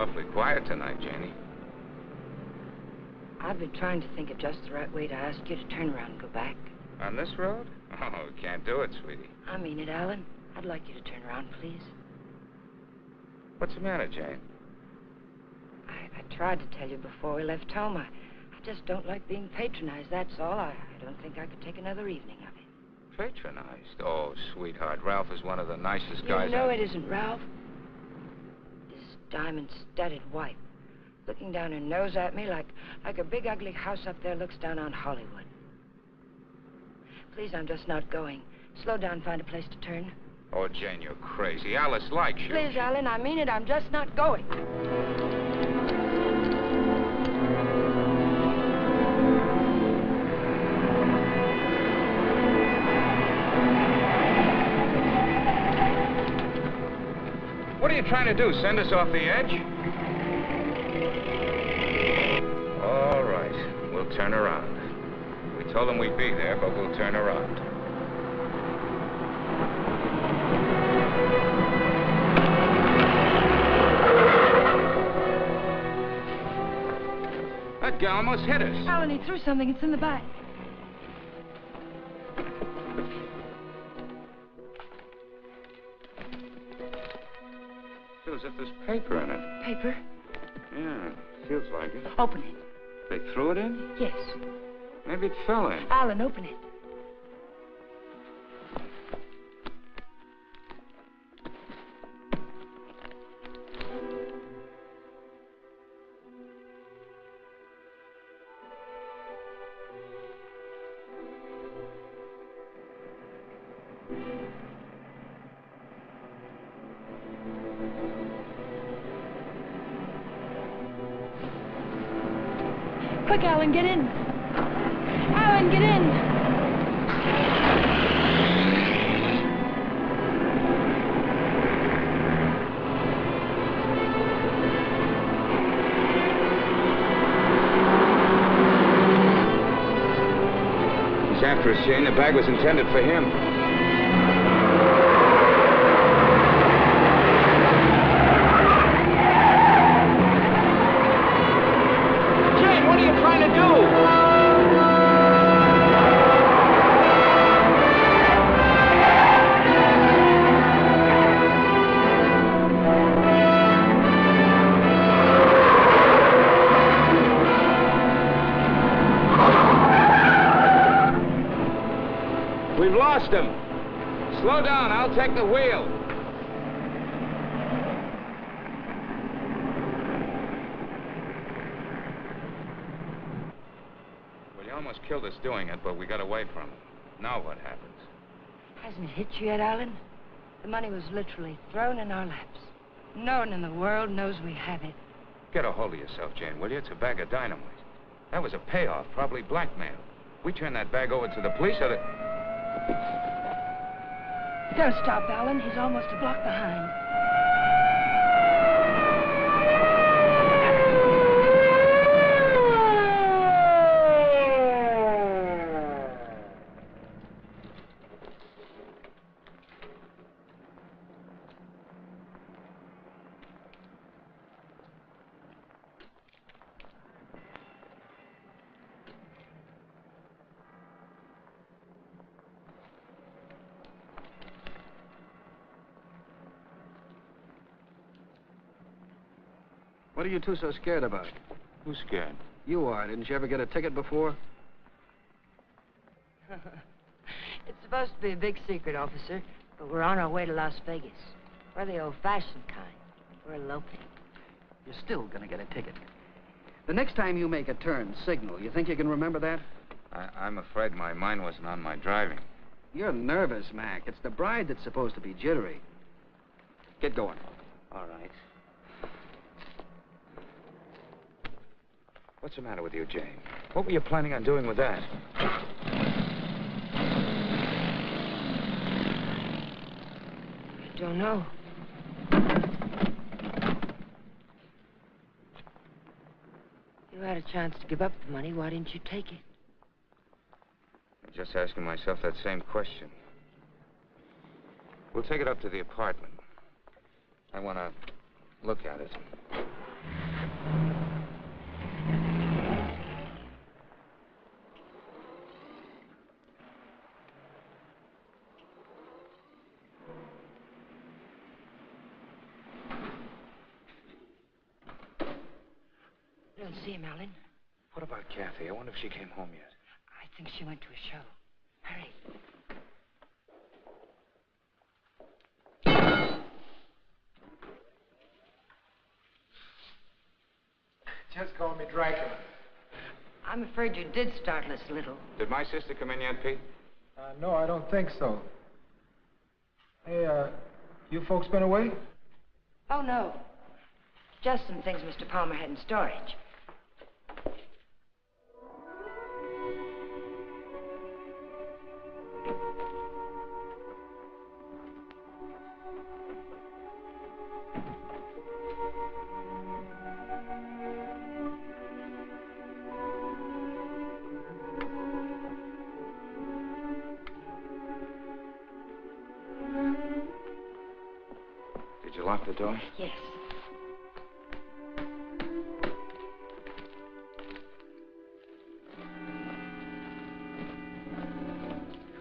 awfully quiet tonight, Janie. I've been trying to think of just the right way to ask you to turn around and go back. On this road? Oh, can't do it, sweetie. I mean it, Alan. I'd like you to turn around, please. What's the matter, Jane? I tried to tell you before we left home. I just don't like being patronized, that's all. I don't think I could take another evening of it. Patronized? Oh, sweetheart, Ralph is one of the nicest guys. You know it isn't Ralph. This diamond-studded wife, looking down her nose at me like a big ugly house up there looks down on Hollywood. Please, I'm just not going. Slow down, find a place to turn. Oh, Jane, you're crazy. Alice likes you. Please, Alan, I mean it. I'm just not going. What are you trying to do, send us off the edge? All right, we'll turn around. We told them we'd be there, but we'll turn around. That guy almost hit us. Alan, he threw something. It's in the back. Feels as if there's paper in it. Paper? Yeah, feels like it. Open it. They threw it in? Yes. Maybe it fell in. Alan, open it. Quick, Alan, get in. Alan, get in. He's after us, Jane. The bag was intended for him. Him. Slow down, I'll take the wheel. Well, he almost killed us doing it, but we got away from him. Now what happens? Hasn't it hit you yet, Alan? The money was literally thrown in our laps. No one in the world knows we have it. Get a hold of yourself, Jane, will you? It's a bag of dynamite. That was a payoff, probably blackmail. We turn that bag over to the police, or the... Don't stop, Alan. He's almost a block behind. What are you two so scared about? Who's scared? You are. Didn't you ever get a ticket before? It's supposed to be a big secret, officer, but we're on our way to Las Vegas. We're the old-fashioned kind. We're eloping. You're still gonna get a ticket. The next time you make a turn, signal. You think you can remember that? I'm afraid my mind wasn't on my driving. You're nervous, Mac. It's the bride that's supposed to be jittery. Get going. All right. What's the matter with you, Jane? What were you planning on doing with that? I don't know. You had a chance to give up the money. Why didn't you take it? I'm just asking myself that same question. We'll take it up to the apartment. I want to look at it. see him, Alan. What about Kathy? I wonder if she came home yet. I think she went to a show. Hurry. Just call me Dracula. I'm afraid you did startle us a little. Did my sister come in yet, Pete? No, I don't think so. Hey, you folks been away? Oh, no. Just some things Mr. Palmer had in storage. Did you lock the door? Yes.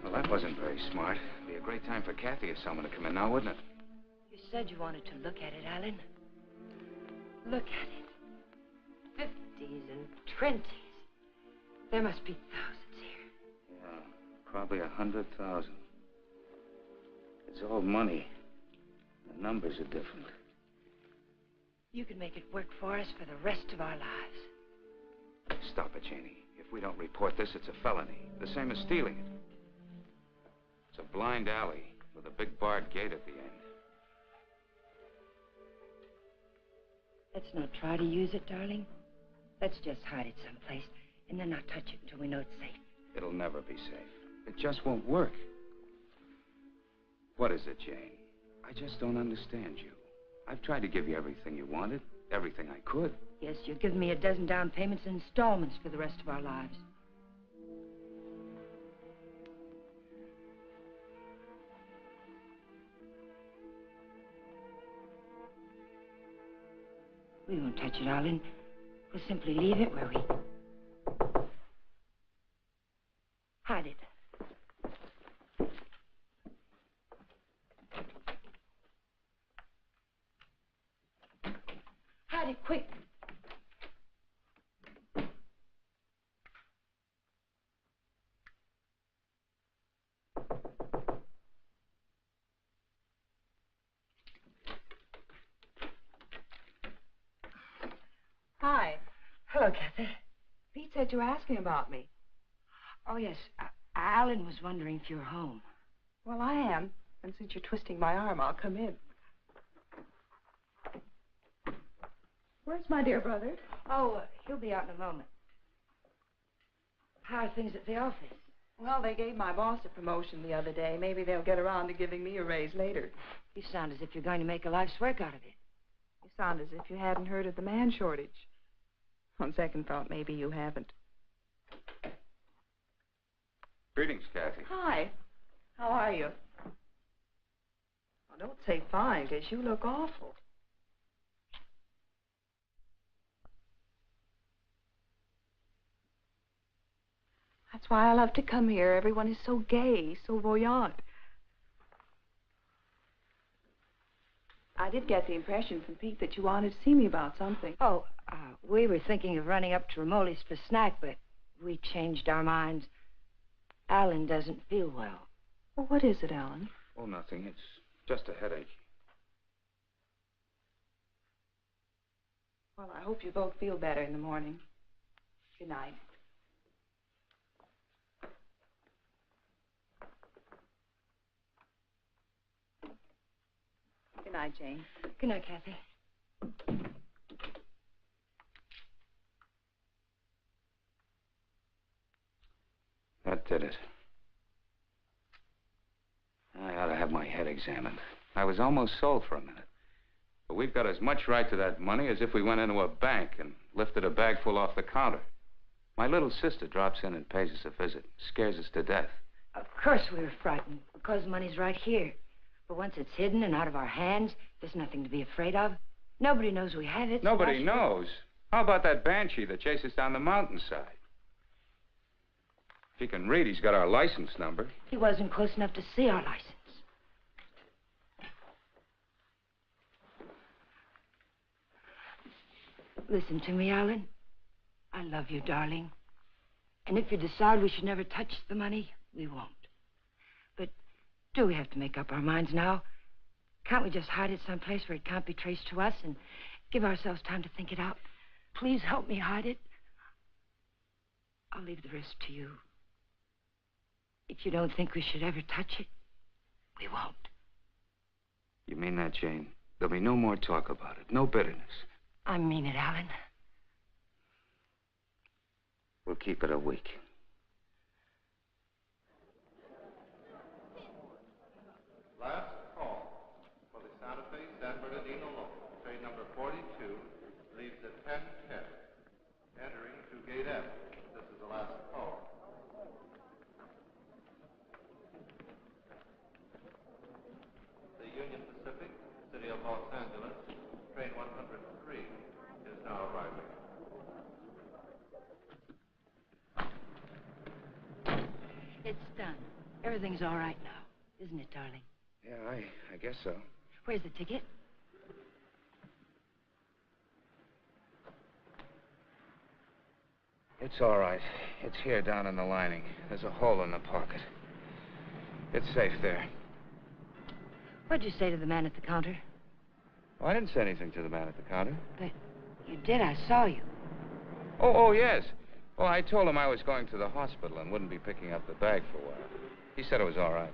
Well, that wasn't very smart. It'd be a great time for Kathy or someone to come in now, wouldn't it? You said you wanted to look at it, Alan. Look at it. 50s and 20s. There must be thousands here. Yeah, probably 100,000. It's all money. The numbers are different. You can make it work for us for the rest of our lives. Stop it, Janie. If we don't report this, it's a felony. The same as stealing it. It's a blind alley with a big barred gate at the end. Let's not try to use it, darling. Let's just hide it someplace and then not touch it until we know it's safe. It'll never be safe. It just won't work. What is it, Jane? I just don't understand you. I've tried to give you everything you wanted, everything I could. Yes, you've given me a dozen down payments and installments for the rest of our lives. We won't touch it, Alan. We'll simply leave it where we... hide it. Hide it, quick. Hi. Hello, Kathy. Pete said you were asking about me. Oh, yes. Alan was wondering if you were home. Well, I am. And since you're twisting my arm, I'll come in. Where's my dear brother? Oh, he'll be out in a moment. How are things at the office? Well, they gave my boss a promotion the other day. Maybe they'll get around to giving me a raise later. You sound as if you're going to make a life's work out of it. You sound as if you hadn't heard of the man shortage. On second thought, maybe you haven't. Greetings, Kathy. Hi. How are you? Well, don't say fine, because you look awful. That's why I love to come here. Everyone is so gay, so voyant. I did get the impression from Pete that you wanted to see me about something. Oh, we were thinking of running up to Ramoli's for snack, but we changed our minds. Alan doesn't feel well. Well, what is it, Alan? Oh, nothing. It's just a headache. Well, I hope you both feel better in the morning. Good night. Good night, Jane. Good night, Kathy. That did it. I ought to have my head examined. I was almost sold for a minute. But we've got as much right to that money as if we went into a bank and lifted a bag full off the counter. My little sister drops in and pays us a visit. Scares us to death. Of course we were frightened, because the money's right here. But once it's hidden and out of our hands, there's nothing to be afraid of. Nobody knows we have it. Nobody knows. How about that banshee that chases down the mountainside? If he can read, he's got our license number. He wasn't close enough to see our license. Listen to me, Alan. I love you, darling. And if you decide we should never touch the money, we won't. But do we have to make up our minds now? Can't we just hide it someplace where it can't be traced to us and give ourselves time to think it out? Please help me hide it. I'll leave the rest to you. If you don't think we should ever touch it, we won't. You mean that, Jane? There'll be no more talk about it, no bitterness. I mean it, Alan. We'll keep it a week. Last call for the Santa Fe San Bernardino local. Train number 42 leaves at 10:10, entering to Gate F. This is the last call. The Union Pacific, City of Los Angeles, train 103 is now arriving. It's done. Everything's all right now, isn't it, darling? Yeah, I guess so. Where's the ticket? It's all right. It's here down in the lining. There's a hole in the pocket. It's safe there. What'd you say to the man at the counter? Oh, I didn't say anything to the man at the counter. But you did. I saw you. Oh, yes. Well, I told him I was going to the hospital and wouldn't be picking up the bag for a while. He said it was all right.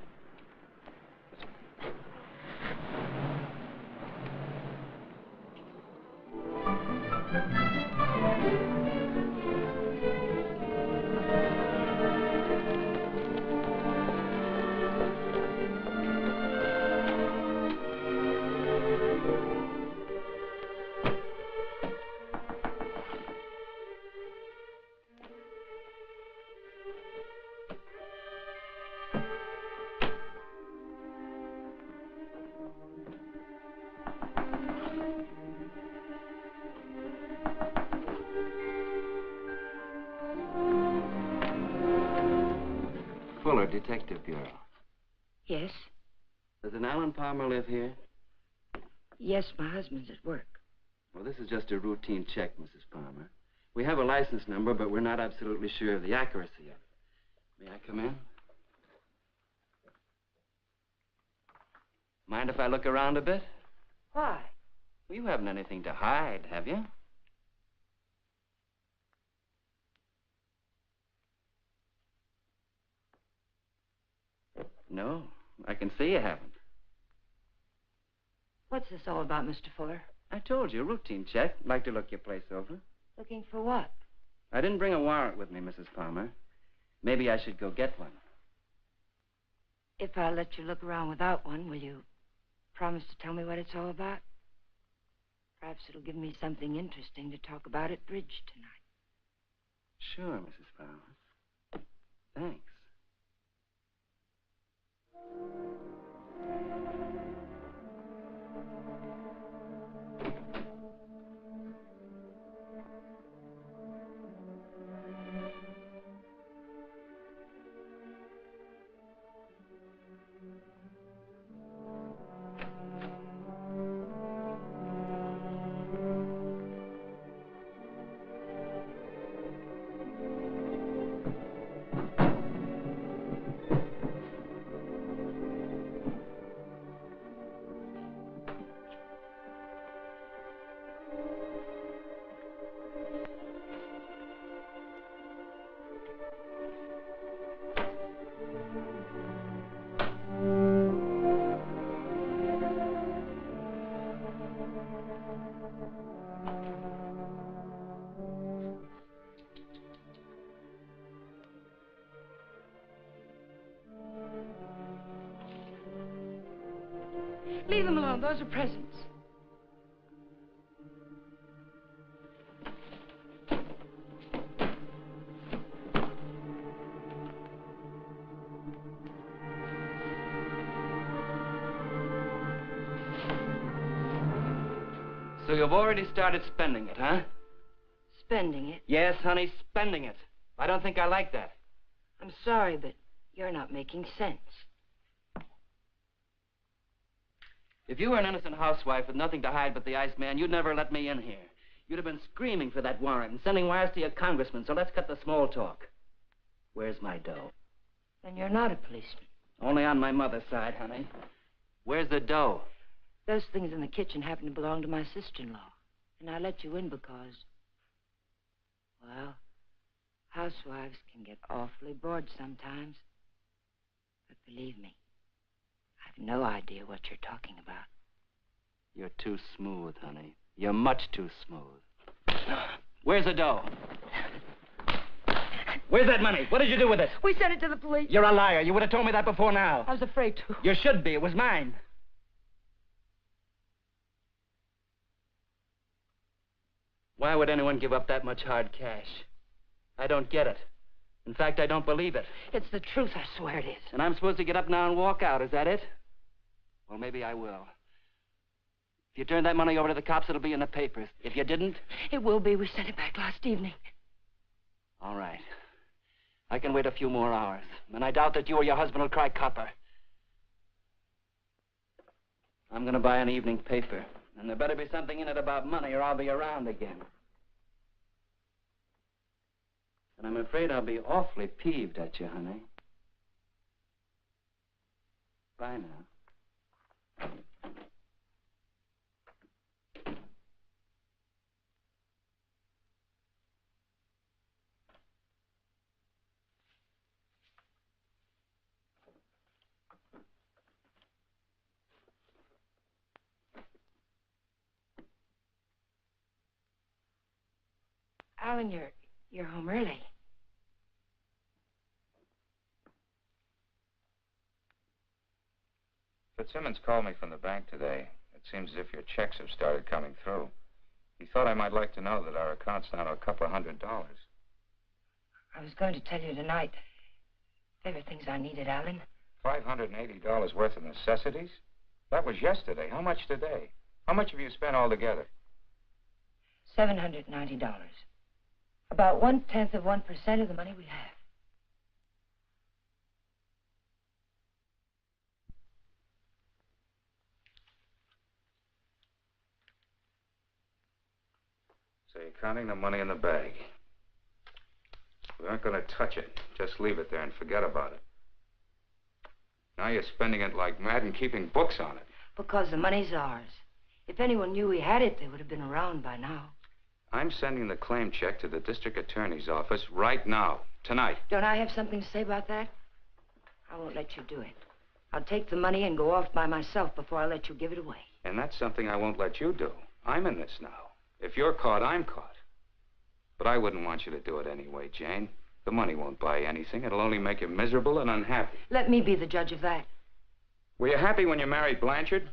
Detective Bureau. Yes? Does an Alan Palmer live here? Yes, my husband's at work. Well, this is just a routine check, Mrs. Palmer. We have a license number, but we're not absolutely sure of the accuracy of it. May I come in? Mind if I look around a bit? Why? Well, you haven't anything to hide, have you? No, I can see you haven't. What's this all about, Mr. Fuller? I told you, routine check. Like to look your place over. Looking for what? I didn't bring a warrant with me, Mrs. Palmer. Maybe I should go get one. If I let you look around without one, will you promise to tell me what it's all about? Perhaps it'll give me something interesting to talk about at bridge tonight. Sure, Mrs. Palmer. Thanks. Leave them alone. Those are presents. So you've already started spending it, huh? Spending it? Yes, honey, spending it. I don't think I like that. I'm sorry, but you're not making sense. If you were an innocent housewife with nothing to hide but the Iceman, you'd never let me in here. You'd have been screaming for that warrant and sending wires to your congressman, so let's cut the small talk. Where's my dough? Then you're not a policeman. Only on my mother's side, honey. Where's the dough? Those things in the kitchen happen to belong to my sister-in-law. And I let you in because, well, housewives can get awfully bored sometimes. But believe me, I've no idea what you're talking about. You're too smooth, honey. You're much too smooth. Where's the dough? Where's that money? What did you do with it? We sent it to the police. You're a liar. You would have told me that before now. I was afraid to. You should be. It was mine. Why would anyone give up that much hard cash? I don't get it. In fact, I don't believe it. It's the truth, I swear it is. And I'm supposed to get up now and walk out, is that it? Well, maybe I will. If you turn that money over to the cops, it'll be in the papers. If you didn't... It will be. We sent it back last evening. All right. I can wait a few more hours. And I doubt that you or your husband will cry copper. I'm going to buy an evening paper. And there better be something in it about money or I'll be around again. And I'm afraid I'll be awfully peeved at you, honey. Bye now. Alan, you're home early. Fitzsimmons called me from the bank today. It seems as if your checks have started coming through. He thought I might like to know that our account's down to $200. I was going to tell you tonight. There were things I needed, Alan. $580 worth of necessities? That was yesterday. How much today? How much have you spent altogether? $790. About 1/10 of 1% of the money we have. So you're counting the money in the bag. We aren't going to touch it. Just leave it there and forget about it. Now you're spending it like mad and keeping books on it. Because the money's ours. If anyone knew we had it, they would have been around by now. I'm sending the claim check to the district attorney's office right now, tonight. Don't I have something to say about that? I won't let you do it. I'll take the money and go off by myself before I let you give it away. And that's something I won't let you do. I'm in this now. If you're caught, I'm caught. But I wouldn't want you to do it anyway, Jane. The money won't buy anything. It'll only make you miserable and unhappy. Let me be the judge of that. Were you happy when you married Blanchard?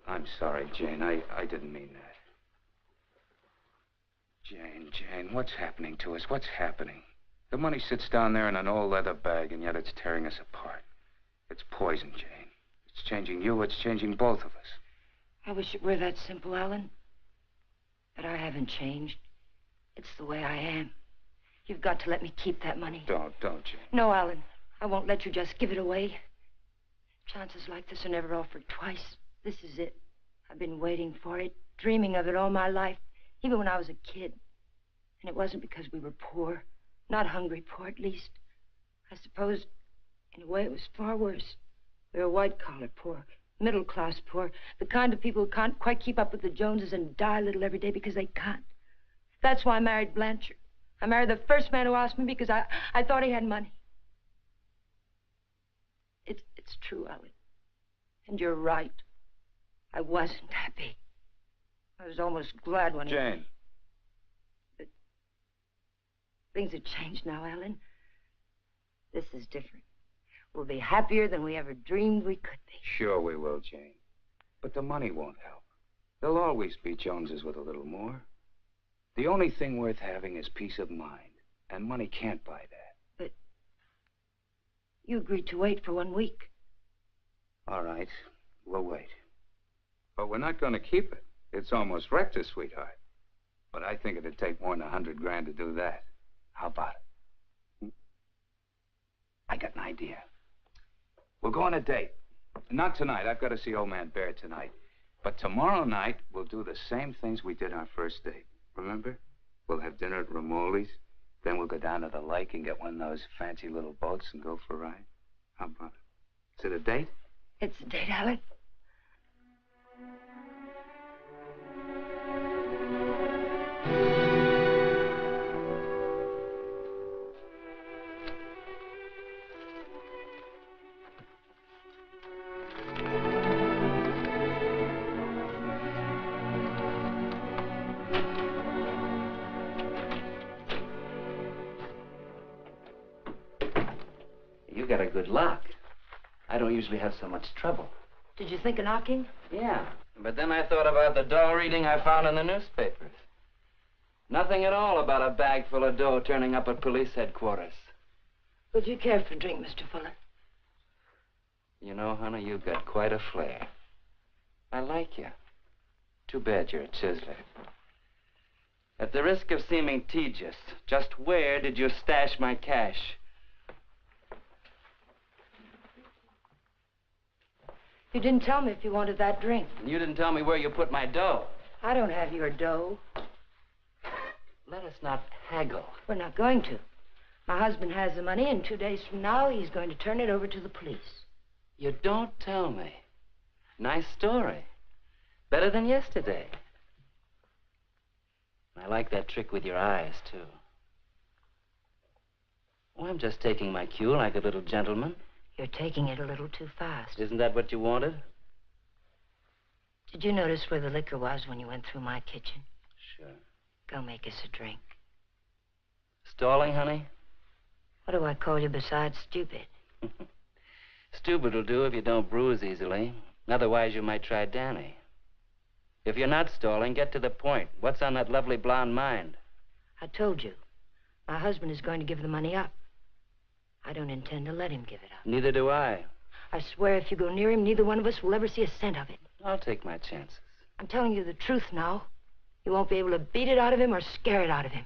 I'm sorry, Jane. I didn't mean that. Jane, what's happening to us? What's happening? The money sits down there in an old leather bag, and yet it's tearing us apart. It's poison, Jane. It's changing you. It's changing both of us. I wish it were that simple, Alan. But I haven't changed. It's the way I am. You've got to let me keep that money. Don't, Jane. No, Alan. I won't let you just give it away. Chances like this are never offered twice. This is it. I've been waiting for it, dreaming of it all my life, even when I was a kid. And it wasn't because we were poor. Not hungry poor, at least. I suppose, in a way, it was far worse. We were white-collar poor, middle-class poor, the kind of people who can't quite keep up with the Joneses and die a little every day because they can't. That's why I married Blanchard. I married the first man who asked me because I thought he had money. It's true, Alan. And you're right. I wasn't happy. I was almost glad when Jane. But things have changed now, Alan. This is different. We'll be happier than we ever dreamed we could be. Sure we will, Jane. But the money won't help. There'll always be Joneses with a little more. The only thing worth having is peace of mind. And money can't buy that. But you agreed to wait for 1 week. All right. We'll wait. But we're not going to keep it. It's almost wrecked us, sweetheart. But I think it'd take more than $100 grand to do that. How about it? I got an idea. We'll go on a date. Not tonight. I've got to see old man Bear tonight. But tomorrow night, we'll do the same things we did our first date. Remember? We'll have dinner at Ramoli's. Then we'll go down to the lake and get one of those fancy little boats and go for a ride. How about it? Is it a date? It's a date, Alec. You got a good lock. I don't usually have so much trouble. Did you think of knocking? Yeah, but then I thought about the dough reading I found in the newspapers. Nothing at all about a bag full of dough turning up at police headquarters. Would you care for a drink, Mr. Fuller? You know, honey, you've got quite a flair. I like you. Too bad you're a chiseler. At the risk of seeming tedious, just where did you stash my cash? You didn't tell me if you wanted that drink. And you didn't tell me where you put my dough. I don't have your dough. Let us not haggle. We're not going to. My husband has the money, and 2 days from now, he's going to turn it over to the police. You don't tell me. Nice story. Better than yesterday. I like that trick with your eyes, too. Oh, I'm just taking my cue like a little gentleman. You're taking it a little too fast. Isn't that what you wanted? Did you notice where the liquor was when you went through my kitchen? Sure. Go make us a drink. Stalling, honey? What do I call you besides stupid? Stupid will do if you don't bruise easily. Otherwise, you might try Danny. If you're not stalling, get to the point. What's on that lovely blonde mind? I told you. My husband is going to give the money up. I don't intend to let him give it up. Neither do I. I swear if you go near him, neither one of us will ever see a cent of it. I'll take my chances. I'm telling you the truth now. You won't be able to beat it out of him or scare it out of him.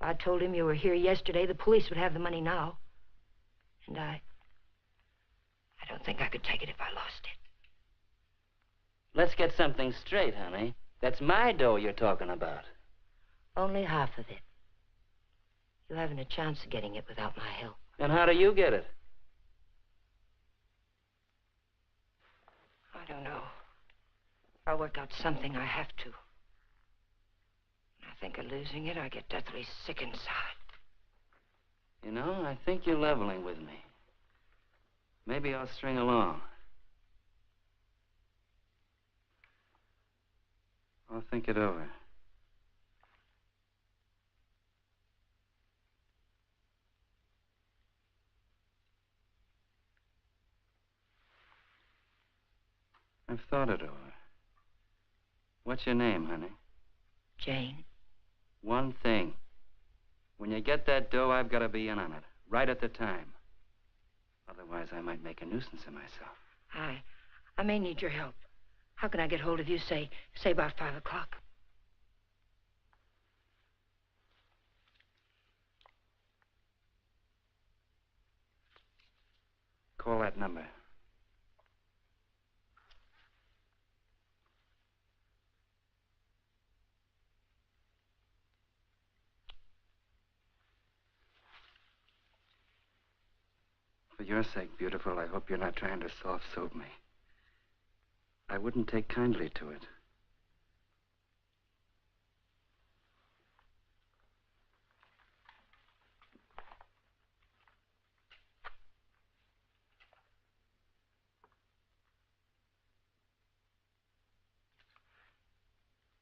If I told him you were here yesterday, the police would have the money now. And I don't think I could take it if I lost it. Let's get something straight, honey. That's my dough you're talking about. Only half of it. You haven't a chance of getting it without my help. And how do you get it? I don't know. I'll work out something. I have to. When I think of losing it, I get deathly sick inside. You know, I think you're leveling with me. Maybe I'll string along. I'll think it over. I've thought it over. What's your name, honey? Jane. One thing. When you get that dough, I've got to be in on it, right at the time. Otherwise, I might make a nuisance of myself. I may need your help. How can I get hold of you, say about 5 o'clock? Call that number. For your sake, beautiful, I hope you're not trying to soft-soap me. I wouldn't take kindly to it.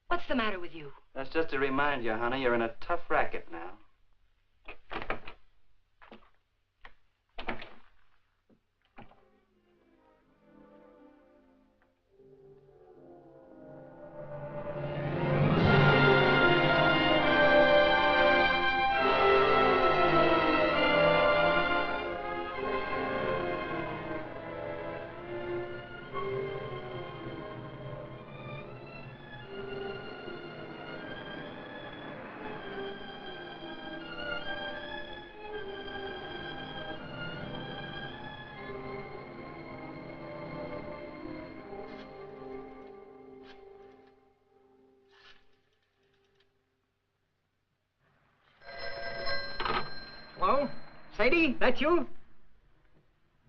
What's the matter with you? That's just to remind you, honey, you're in a tough racket now. Sadie, that you?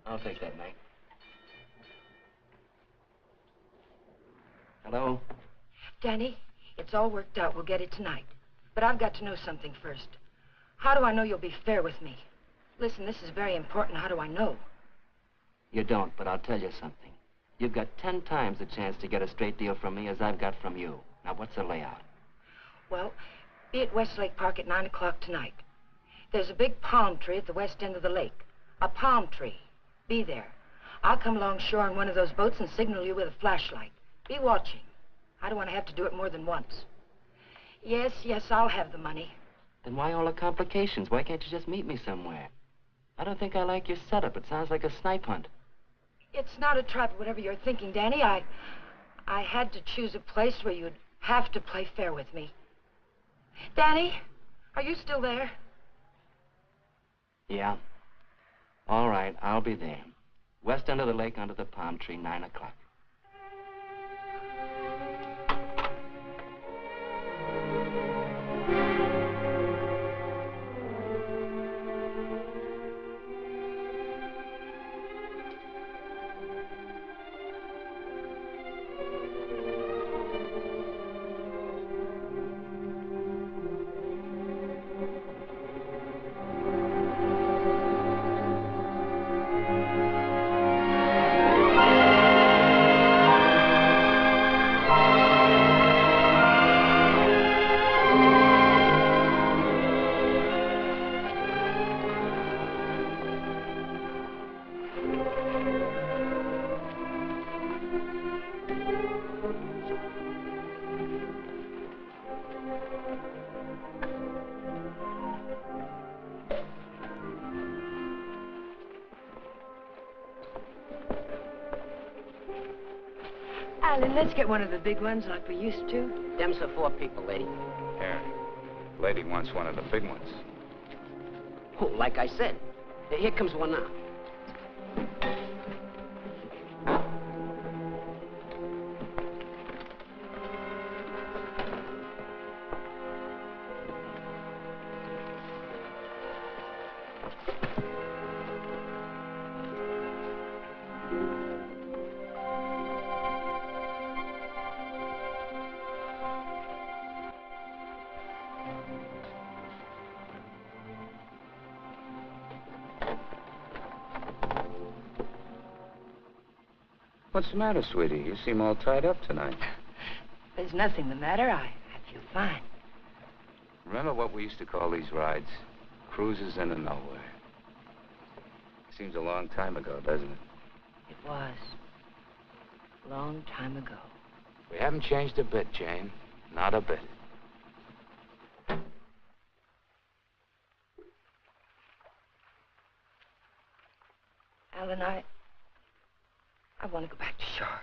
I'll take that, Meg. Hello? Danny, it's all worked out. We'll get it tonight. But I've got to know something first. How do I know you'll be fair with me? Listen, this is very important. How do I know? You don't, but I'll tell you something. You've got 10 times the chance to get a straight deal from me as I've got from you. Now, what's the layout? Well, be at Westlake Park at 9 o'clock tonight. There's a big palm tree at the west end of the lake. A palm tree. Be there. I'll come along shore in one of those boats and signal you with a flashlight. Be watching. I don't want to have to do it more than once. Yes, I'll have the money. Then why all the complications? Why can't you just meet me somewhere? I don't think I like your setup. It sounds like a snipe hunt. It's not a trap, whatever you're thinking, Danny. I had to choose a place where you'd have to play fair with me. Danny, are you still there? Yeah. All right, I'll be there. West end of the lake under the palm tree, 9 o'clock. Alan, let's get one of the big ones like we used to. Them's for 4 people, lady. Yeah. Lady wants one of the big ones. Oh, like I said. Here comes one now. What's the matter, sweetie? You seem all tied up tonight. There's nothing the matter. I feel fine. Remember what we used to call these rides? Cruises into nowhere. Seems a long time ago, doesn't it? It was. A long time ago. We haven't changed a bit, Jane. Not a bit. Alan, I want to go back to shore.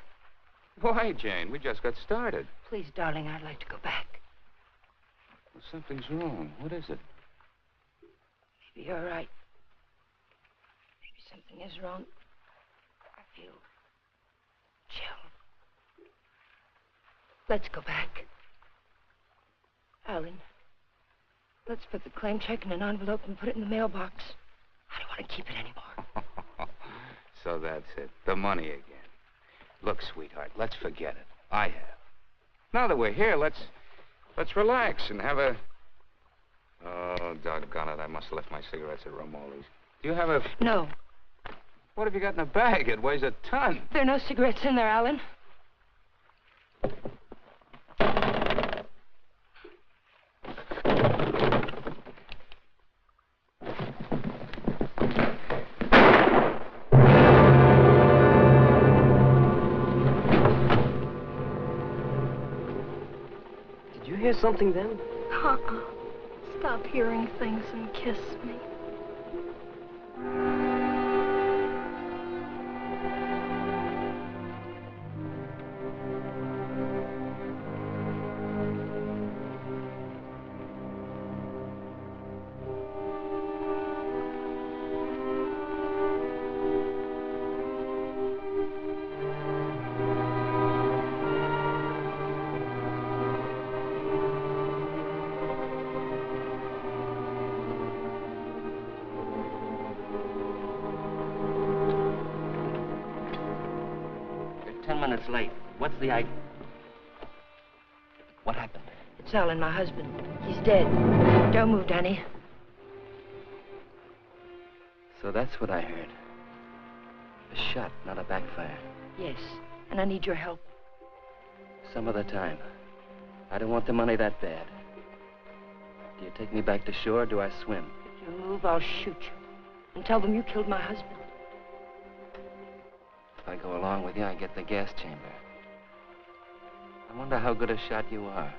Why, Jane? We just got started. Please, darling, I'd like to go back. Well, something's wrong. What is it? Maybe you're right. Maybe something is wrong. I feel chill. Let's go back. Alan, let's put the claim check in an envelope and put it in the mailbox. I don't want to keep it anymore. So that's it. The money again. Look, sweetheart, let's forget it. I have. Now that we're here, let's relax and have a... Oh, doggone it. I must have left my cigarettes at Romoli's. Do you have a... No. What have you got in the bag? It weighs a ton. There are no cigarettes in there, Alan. Hear something then? Stop hearing things and kiss me. minutes late. What's the idea? What happened? It's Alan, my husband. He's dead. Don't move, Danny. So that's what I heard. A shot, not a backfire. Yes, and I need your help. Some other time. I don't want the money that bad. Do you take me back to shore, or do I swim? If you move, I'll shoot you. And tell them you killed my husband. If I go along with you, I get the gas chamber. I wonder how good a shot you are.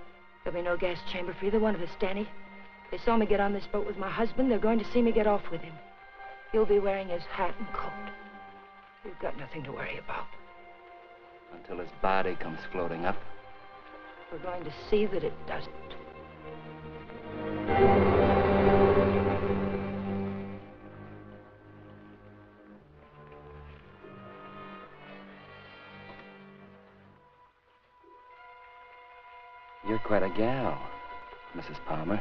There'll be no gas chamber for either one of us, Danny. They saw me get on this boat with my husband. They're going to see me get off with him. He'll be wearing his hat and coat. You've got nothing to worry about. Until his body comes floating up. We're going to see that it doesn't. You're quite a gal, Mrs. Palmer.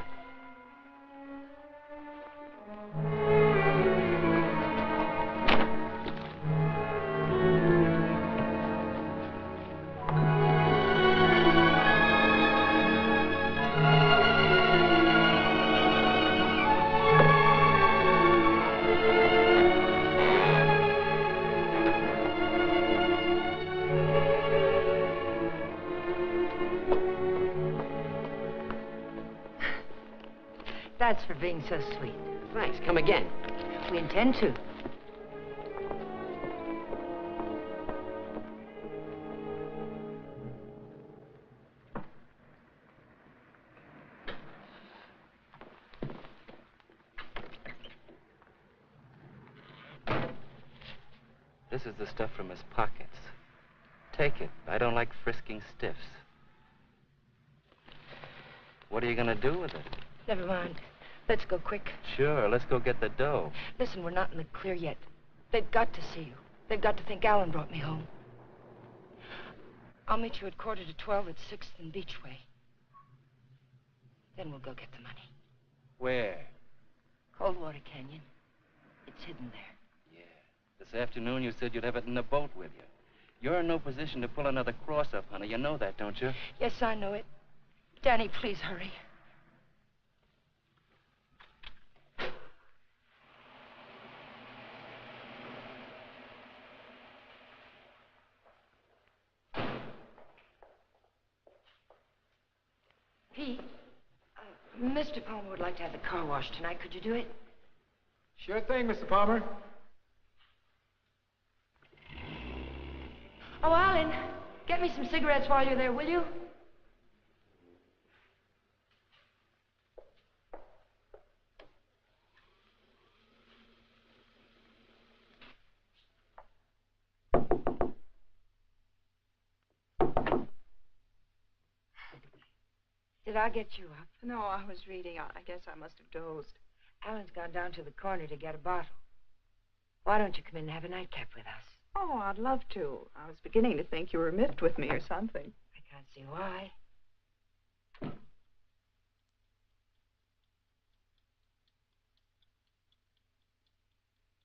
That's for being so sweet. Thanks. Come again. We intend to. This is the stuff from his pockets. Take it. I don't like frisking stiffs. What are you gonna do with it? Never mind. Let's go quick. Sure, let's go get the dough. Listen, we're not in the clear yet. They've got to see you. They've got to think Alan brought me home. I'll meet you at 11:45 at 6th and Beachway. Then we'll go get the money. Where? Coldwater Canyon. It's hidden there. Yeah. This afternoon you said you'd have it in the boat with you. You're in no position to pull another cross-up, honey. You know that, don't you? Yes, I know it. Danny, please hurry. Pete, Mr. Palmer would like to have the car washed tonight. Could you do it? Sure thing, Mr. Palmer. Oh, Alan, get me some cigarettes while you're there, will you? Did I get you up? No, I was reading. I guess I must have dozed. Alan's gone down to the corner to get a bottle. Why don't you come in and have a nightcap with us? Oh, I'd love to. I was beginning to think you were miffed with me or something. I can't see why.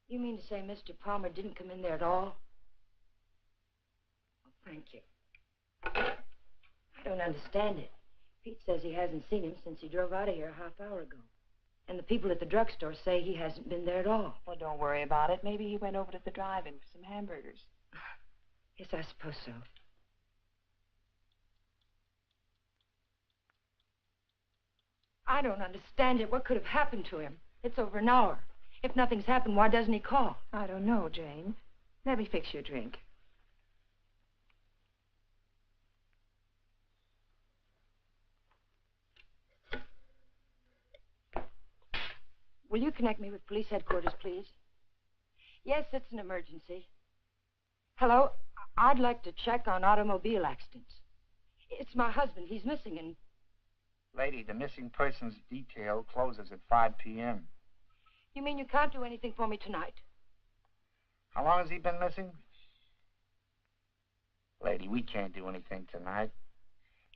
You mean to say Mr. Palmer didn't come in there at all? Well, thank you. I don't understand it. Pete says he hasn't seen him since he drove out of here a half hour ago. And the people at the drugstore say he hasn't been there at all. Well, don't worry about it. Maybe he went over to the drive-in for some hamburgers. Yes, I suppose so. I don't understand it. What could have happened to him? It's over an hour. If nothing's happened, why doesn't he call? I don't know, Jane. Let me fix you a drink. Will you connect me with police headquarters, please? Yes, it's an emergency. Hello? I'd like to check on automobile accidents. It's my husband. He's missing and... Lady, the missing persons detail closes at 5 p.m. You mean you can't do anything for me tonight? How long has he been missing? Lady, we can't do anything tonight.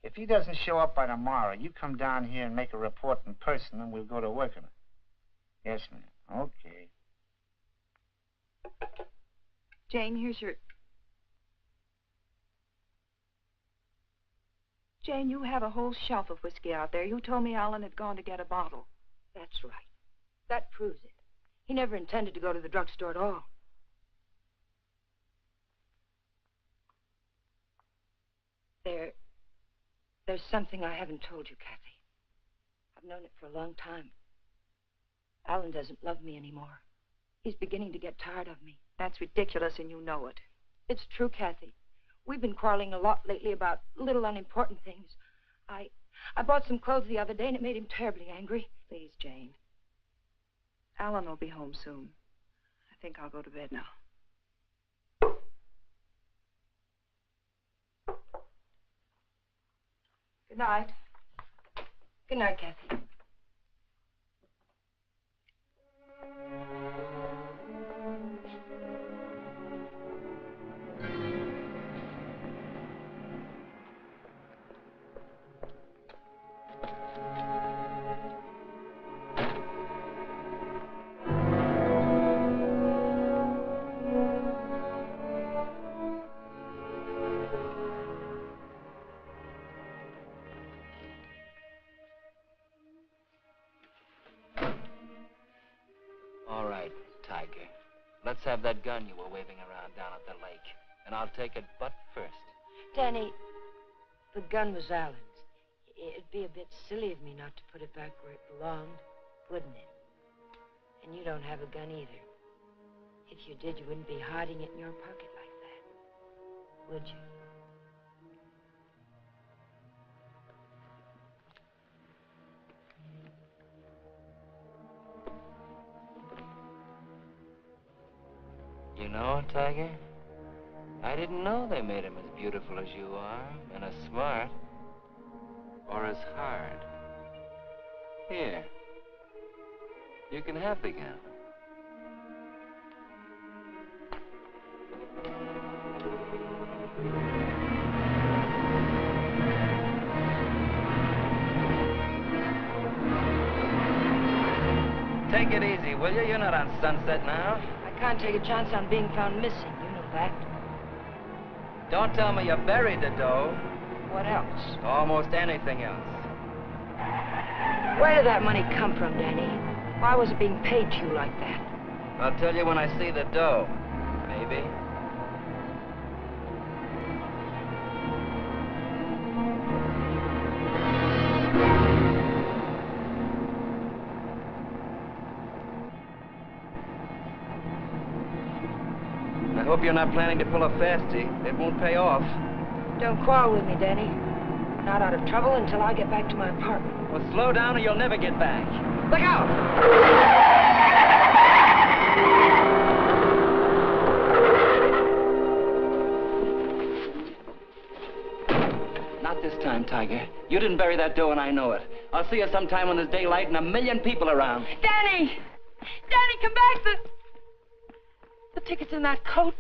If he doesn't show up by tomorrow, you come down here and make a report in person, and we'll go to work on it. Yes, ma'am. Okay. Jane, here's your... Jane, you have a whole shelf of whiskey out there. You told me Alan had gone to get a bottle. That's right. That proves it. He never intended to go to the drugstore at all. There's something I haven't told you, Kathy. I've known it for a long time. Alan doesn't love me anymore. He's beginning to get tired of me. That's ridiculous, and you know it. It's true, Kathy. We've been quarreling a lot lately about little unimportant things. I bought some clothes the other day, and it made him terribly angry. Please, Jane. Alan will be home soon. I think I'll go to bed now. Good night. Good night, Kathy. Let's have that gun you were waving around down at the lake, and I'll take it butt first. Danny, the gun was Alan's. It'd be a bit silly of me not to put it back where it belonged, wouldn't it? And you don't have a gun either. If you did, you wouldn't be hiding it in your pocket like that, would you? You know, Tiger, I didn't know they made him as beautiful as you are, and as smart, or as hard. Here, you can have the gun. Take it easy, will you? You're not on Sunset now. I can't take a chance on being found missing. You know that. Don't tell me you buried the dough. What else? Almost anything else. Where did that money come from, Danny? Why was it being paid to you like that? I'll tell you when I see the dough. Maybe. I hope you're not planning to pull a fastie. It won't pay off. Don't quarrel with me, Danny. Not out of trouble until I get back to my apartment. Well, slow down or you'll never get back. Look out! Not this time, Tiger. You didn't bury that dough and I know it. I'll see you sometime when there's daylight and a million people around. Danny! Danny, come back! The ticket's in that coat.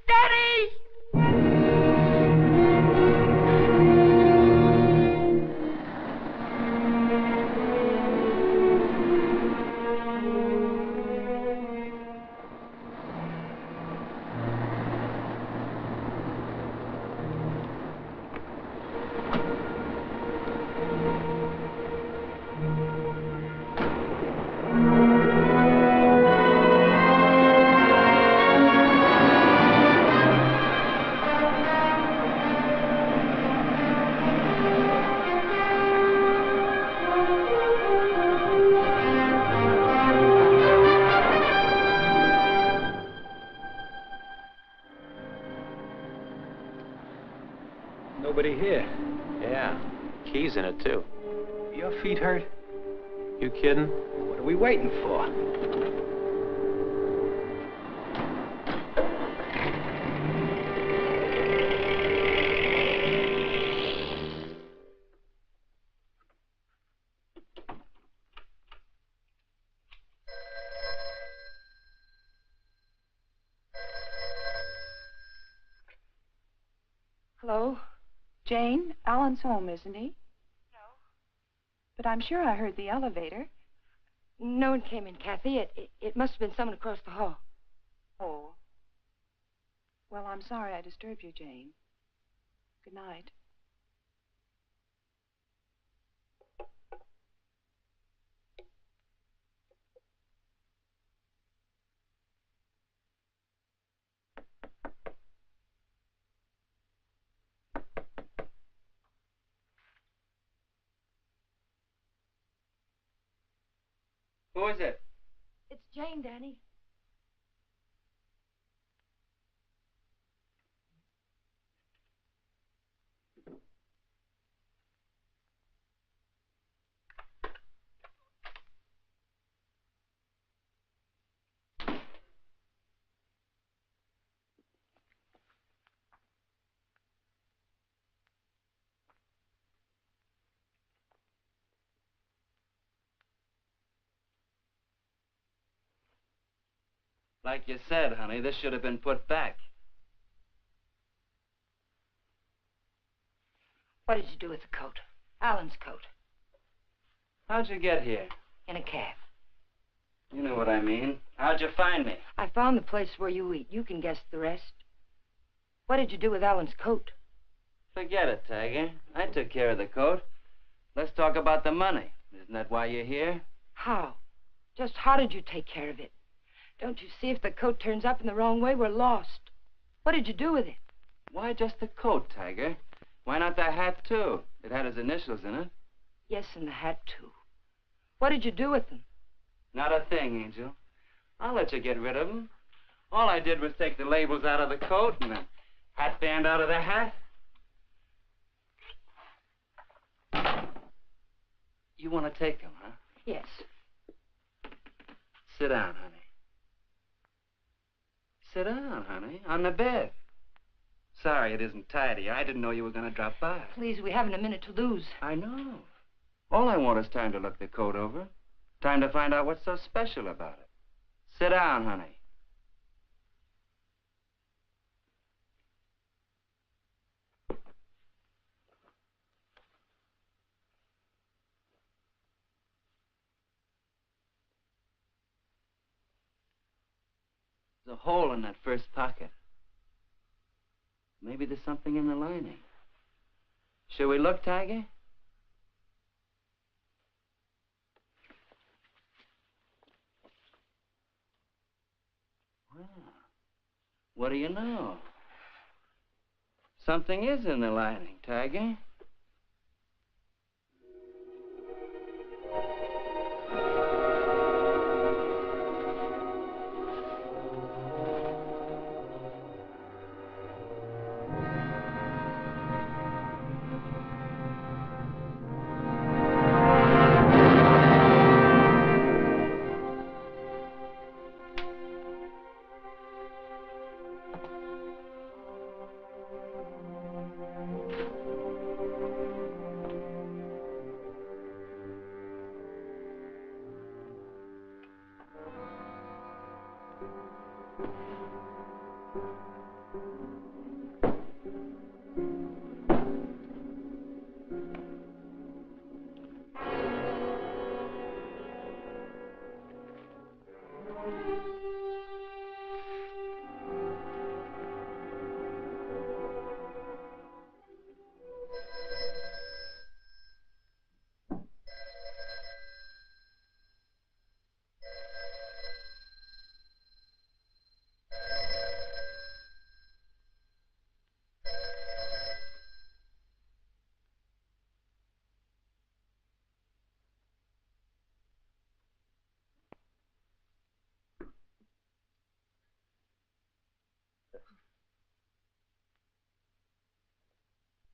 Danny! Nobody here. Yeah, keys in it, too. Your feet hurt? You kidding? What are we waiting for? Hello? Jane, Alan's home, isn't he? No. But I'm sure I heard the elevator. No one came in, Kathy. It must have been someone across the hall. Oh. Well, I'm sorry I disturbed you, Jane. Good night. Who is it? It's Jane, Danny. Like you said, honey, this should have been put back. What did you do with the coat? Alan's coat. How'd you get here? In a cab. You know what I mean. How'd you find me? I found the place where you eat. You can guess the rest. What did you do with Alan's coat? Forget it, Tiger. I took care of the coat. Let's talk about the money. Isn't that why you're here? How? Just how did you take care of it? Don't you see if the coat turns up in the wrong way, we're lost. What did you do with it? Why just the coat, Tiger? Why not the hat, too? It had his initials in it. Yes, and the hat, too. What did you do with them? Not a thing, Angel. I'll let you get rid of them. All I did was take the labels out of the coat and the hat band out of the hat. You want to take them, huh? Yes. Sit down, honey. Sit down, honey, on the bed. Sorry it isn't tidy. I didn't know you were going to drop by. Please, we haven't a minute to lose. I know. All I want is time to look the coat over. Time to find out what's so special about it. Sit down, honey. There's a hole in that first pocket. Maybe there's something in the lining. Shall we look, Tiger? Well, what do you know? Something is in the lining, Tiger.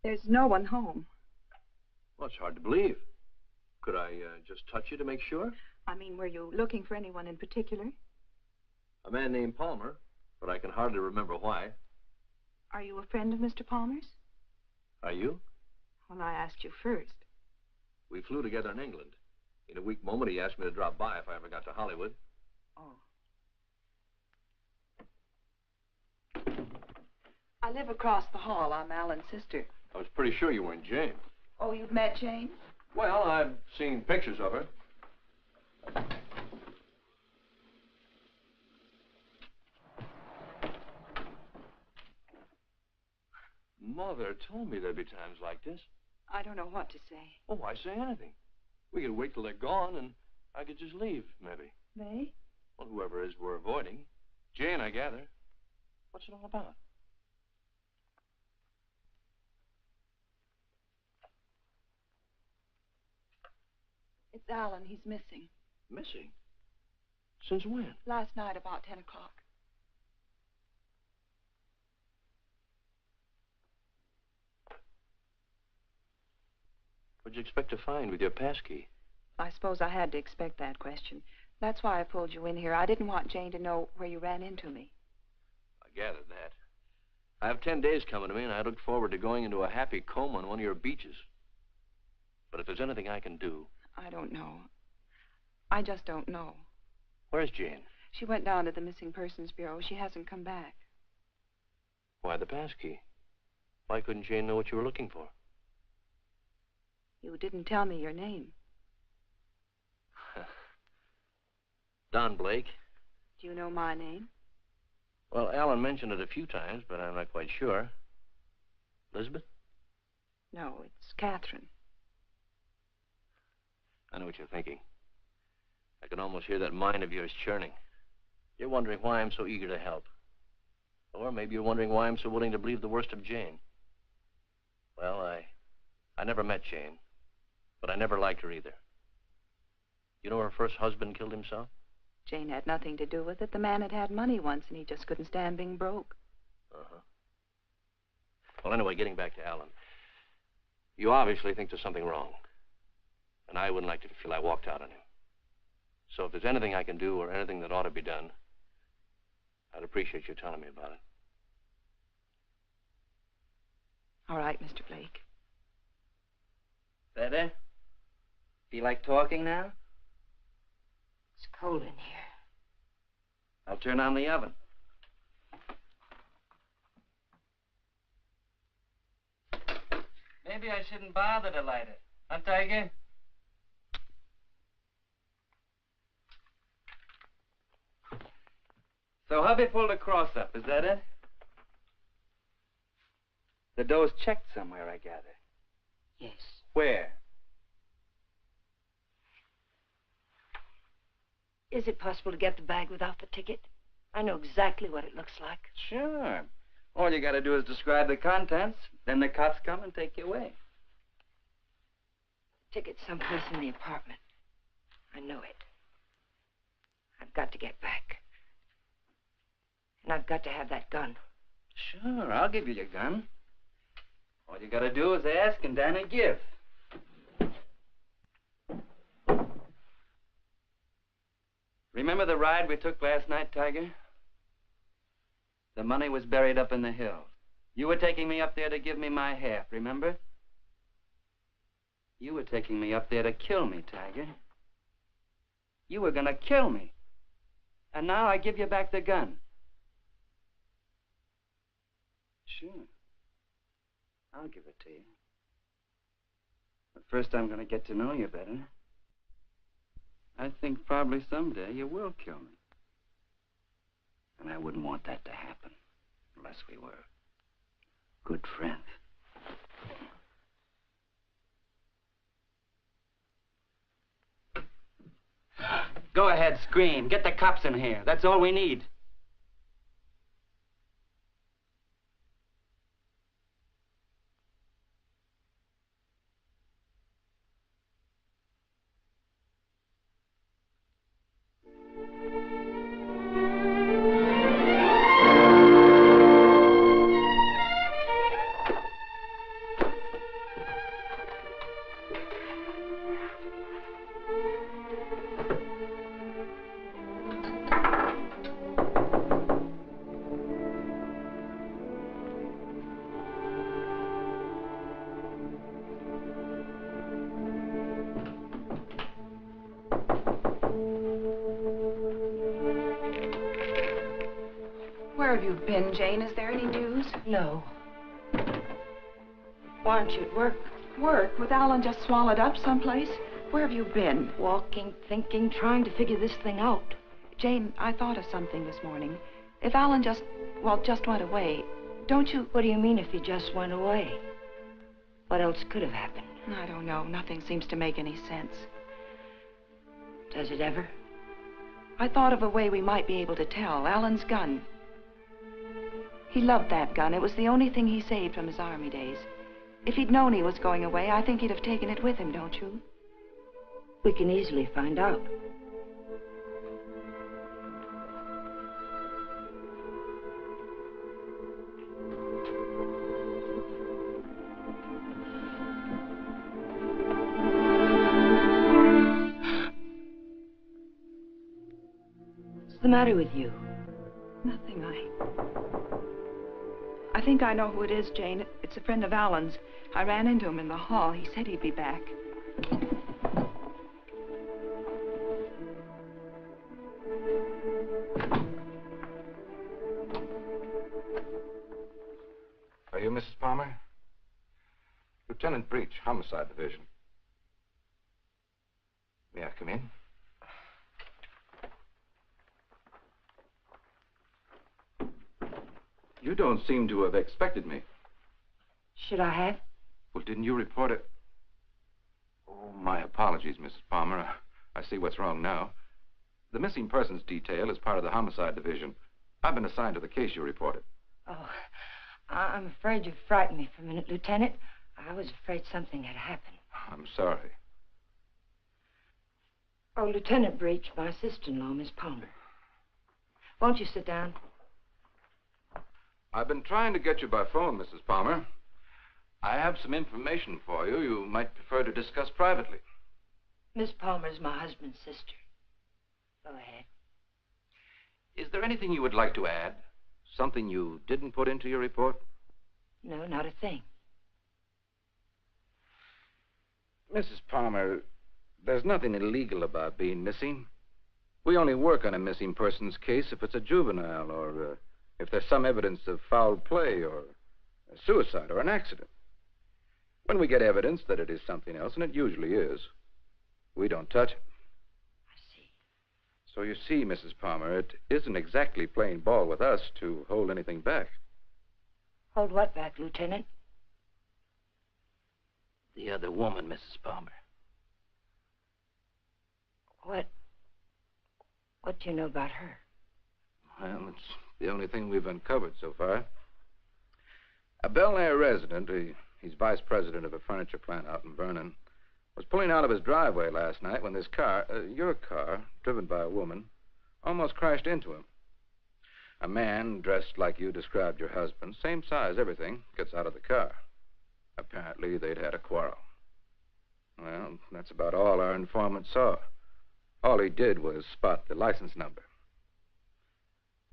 There's no one home. Well, it's hard to believe. Could I just touch you to make sure? I mean, were you looking for anyone in particular? A man named Palmer, but I can hardly remember why. Are you a friend of Mr. Palmer's? Are you? Well, I asked you first. We flew together in England. In a weak moment, he asked me to drop by if I ever got to Hollywood. Oh. I live across the hall. I'm Alan's sister. I was pretty sure you weren't Jane. Oh, you've met Jane? Well, I've seen pictures of her. Mother told me there'd be times like this. I don't know what to say. Oh, why say anything? We could wait till they're gone, and I could just leave, maybe. They? Well, whoever it is we're avoiding. Jane, I gather. What's it all about? It's Alan. He's missing. Missing? Since when? Last night about 10 o'clock. What'd you expect to find with your passkey? I suppose I had to expect that question. That's why I pulled you in here. I didn't want Jane to know where you ran into me. I gathered that. I have 10 days coming to me, and I looked forward to going into a happy coma on one of your beaches. But if there's anything I can do... I don't know. I just don't know. Where's Jane? She went down to the Missing Persons Bureau. She hasn't come back. Why the passkey? Why couldn't Jane know what you were looking for? You didn't tell me your name. Don Blake. Do you know my name? Well, Alan mentioned it a few times, but I'm not quite sure. Elizabeth? No, it's Catherine. I know what you're thinking. I can almost hear that mind of yours churning. You're wondering why I'm so eager to help. Or maybe you're wondering why I'm so willing to believe the worst of Jane. Well, I never met Jane, but I never liked her either. You know her first husband killed himself? Jane had nothing to do with it. The man had had money once, and he just couldn't stand being broke. Uh-huh. Well, anyway, getting back to Alan. You obviously think there's something wrong. And I wouldn't like to feel I walked out on him. So if there's anything I can do or anything that ought to be done, I'd appreciate you telling me about it. All right, Mr. Blake. Better? Feel like talking now? It's cold in here. I'll turn on the oven. Maybe I shouldn't bother to light it. Huh, Tiger? So hubby pulled a cross-up, is that it? The dough's checked somewhere, I gather. Yes. Where? Is it possible to get the bag without the ticket? I know exactly what it looks like. Sure. All you gotta do is describe the contents, then the cops come and take you away. Ticket's someplace in the apartment. I know it. I've got to get back. And I've got to have that gun. Sure, I'll give you your gun. All you gotta do is ask and Danny give. Remember the ride we took last night, Tiger? The money was buried up in the hills. You were taking me up there to give me my half, remember? You were taking me up there to kill me, Tiger. You were gonna kill me. And now I give you back the gun. Sure. I'll give it to you. But first I'm gonna get to know you better. I think probably someday you will kill me. And I wouldn't want that to happen unless we were good friends. Go ahead, scream. Get the cops in here. That's all we need. Where have you been, Jane? Is there any news? No. Why aren't you at work? Work? With Alan just swallowed up someplace? Where have you been? Walking, thinking, trying to figure this thing out. Jane, I thought of something this morning. If Alan just went away, don't you... What do you mean if he just went away? What else could have happened? I don't know. Nothing seems to make any sense. Does it ever? I thought of a way we might be able to tell. Alan's gun. He loved that gun. It was the only thing he saved from his army days. If he'd known he was going away, I think he'd have taken it with him, don't you? We can easily find out. the matter with you? Nothing. I think I know who it is, Jane. It's a friend of Alan's. I ran into him in the hall. He said he'd be back. Are you Mrs. Palmer? Lieutenant Breach, Homicide Division. May I come in? You don't seem to have expected me. Should I have? Well, didn't you report it? Oh, my apologies, Mrs. Palmer. I see what's wrong now. The missing persons detail is part of the Homicide Division. I've been assigned to the case you reported. Oh, I'm afraid you frightened me for a minute, Lieutenant. I was afraid something had happened. I'm sorry. Oh, Lieutenant Breach, my sister-in-law, Miss Palmer. Won't you sit down? I've been trying to get you by phone, Mrs. Palmer. I have some information for you you might prefer to discuss privately. Miss Palmer's my husband's sister. Go ahead. Is there anything you would like to add? Something you didn't put into your report? No, not a thing. Mrs. Palmer, there's nothing illegal about being missing. We only work on a missing persons case if it's a juvenile or if there's some evidence of foul play or a suicide or an accident. When we get evidence that it is something else, and it usually is, we don't touch it. I see. So you see, Mrs. Palmer, it isn't exactly playing ball with us to hold anything back. Hold what back, Lieutenant? The other woman, Mrs. Palmer. What do you know about her? Well, it's the only thing we've uncovered so far. A Bel Air resident, he's vice president of a furniture plant out in Vernon, was pulling out of his driveway last night when this car, your car, driven by a woman, almost crashed into him. A man dressed like you described your husband, same size, everything, gets out of the car. Apparently, they'd had a quarrel. Well, that's about all our informant saw. All he did was spot the license number.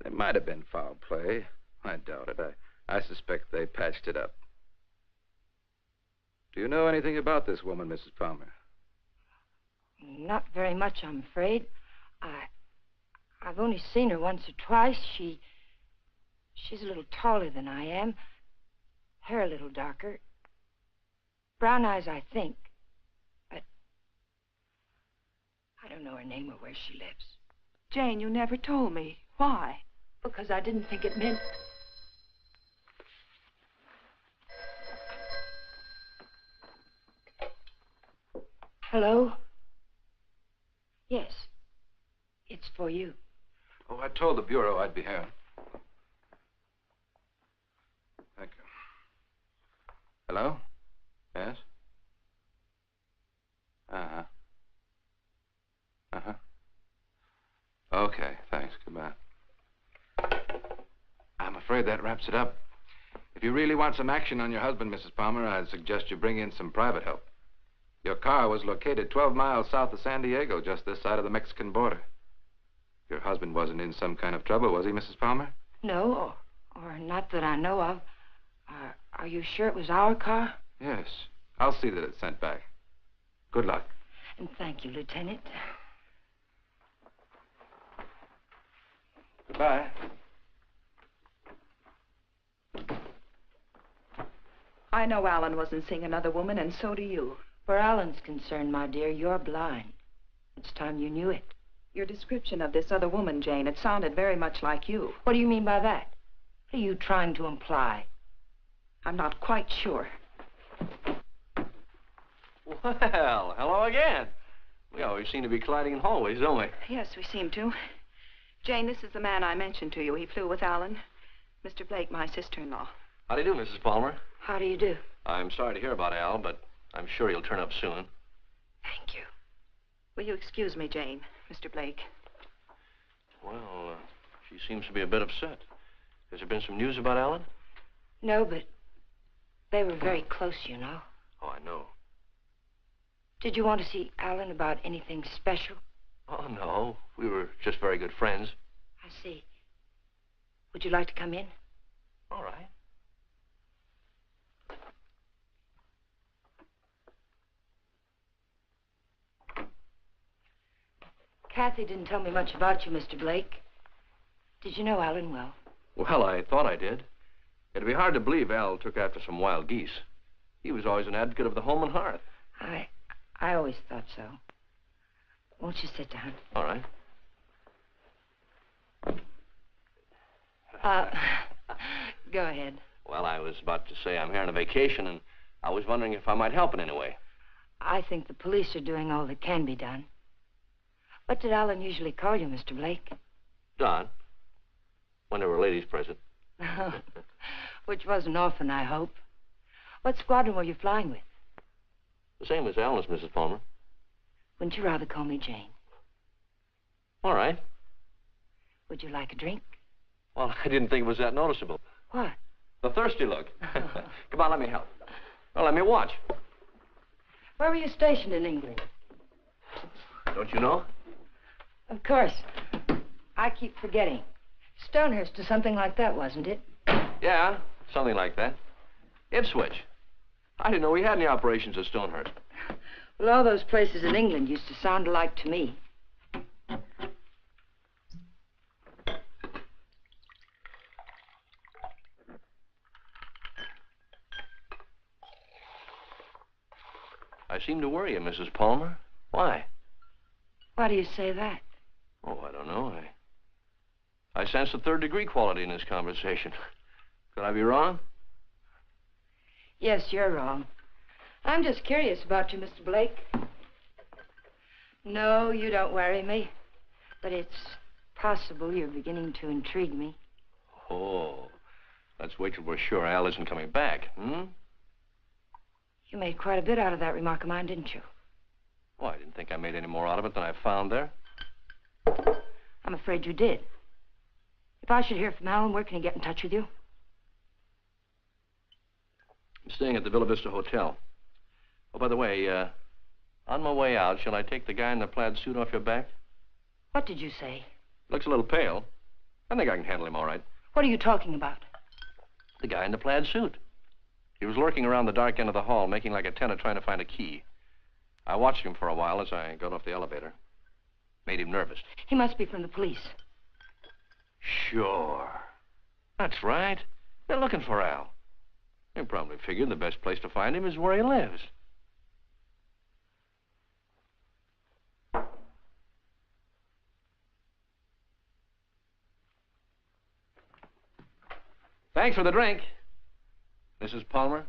There might have been foul play. I doubt it. I suspect they patched it up. Do you know anything about this woman, Mrs. Palmer? Not very much, I'm afraid. I've only seen her once or twice. She's a little taller than I am. Hair a little darker. Brown eyes, I think. But I don't know her name or where she lives. Jane, you never told me. Why? Because I didn't think it meant... Hello? Yes. It's for you. Oh, I told the Bureau I'd be here. Thank you. Hello? Yes? Uh-huh. Uh-huh. Okay, thanks. Goodbye. I'm afraid that wraps it up. If you really want some action on your husband, Mrs. Palmer, I'd suggest you bring in some private help. Your car was located 12 miles south of San Diego, just this side of the Mexican border. Your husband wasn't in some kind of trouble, was he, Mrs. Palmer? No, or not that I know of. Are you sure it was our car? Yes. I'll see that it's sent back. Good luck. And thank you, Lieutenant. Goodbye. I know Alan wasn't seeing another woman, and so do you. Where Alan's concerned, my dear, you're blind. It's time you knew it. Your description of this other woman, Jane, it sounded very much like you. What do you mean by that? What are you trying to imply? I'm not quite sure. Well, hello again. We always seem to be colliding in hallways, don't we? Yes, we seem to. Jane, this is the man I mentioned to you. He flew with Alan. Mr. Blake, my sister-in-law. How do you do, Mrs. Palmer? How do you do? I'm sorry to hear about Al, but I'm sure he'll turn up soon. Thank you. Will you excuse me, Jane, Mr. Blake? Well, she seems to be a bit upset. Has there been some news about Alan? No, but they were very close, you know. Oh, I know. Did you want to see Alan about anything special? Oh, no. We were just very good friends. see. Would you like to come in? All right. Kathy didn't tell me much about you, Mr. Blake. Did you know Alan well? Well, I thought I did. It'd be hard to believe Al took after some wild geese. He was always an advocate of the home and hearth. I always thought so. Won't you sit down? All right. Go ahead. Well, I was about to say I'm here on a vacation, and I was wondering if I might help in any way. I think the police are doing all that can be done. What did Alan usually call you, Mr. Blake? Don. When there were ladies present. Which wasn't often, I hope. What squadron were you flying with? The same as Alan's, Mrs. Palmer. Wouldn't you rather call me Jane? All right. Would you like a drink? Well, I didn't think it was that noticeable. What? The thirsty look. Come on, let me help. Well, let me watch. Where were you stationed in England? Don't you know? Of course. I keep forgetting. Stonehurst or something like that, wasn't it? Yeah, something like that. Ipswich. I didn't know we had any operations at Stonehurst. Well, all those places in England used to sound alike to me. I seem to worry you, Mrs. Palmer. Why? Why do you say that? Oh, I don't know. I sense a third-degree quality in this conversation. Could I be wrong? Yes, you're wrong. I'm just curious about you, Mr. Blake. No, you don't worry me. But it's possible you're beginning to intrigue me. Oh, let's wait till we're sure Al isn't coming back, You made quite a bit out of that remark of mine, didn't you? Well, I didn't think I made any more out of it than I found there. I'm afraid you did. If I should hear from Alan, where can he get in touch with you? I'm staying at the Villa Vista Hotel. Oh, by the way, on my way out, shall I take the guy in the plaid suit off your back? What did you say? Looks a little pale. I think I can handle him all right. What are you talking about? The guy in the plaid suit. He was lurking around the dark end of the hall, making like a tenant trying to find a key. I watched him for a while as I got off the elevator. Made him nervous. He must be from the police. Sure. That's right. They're looking for Al. They probably figured the best place to find him is where he lives. Thanks for the drink, Mrs. Palmer.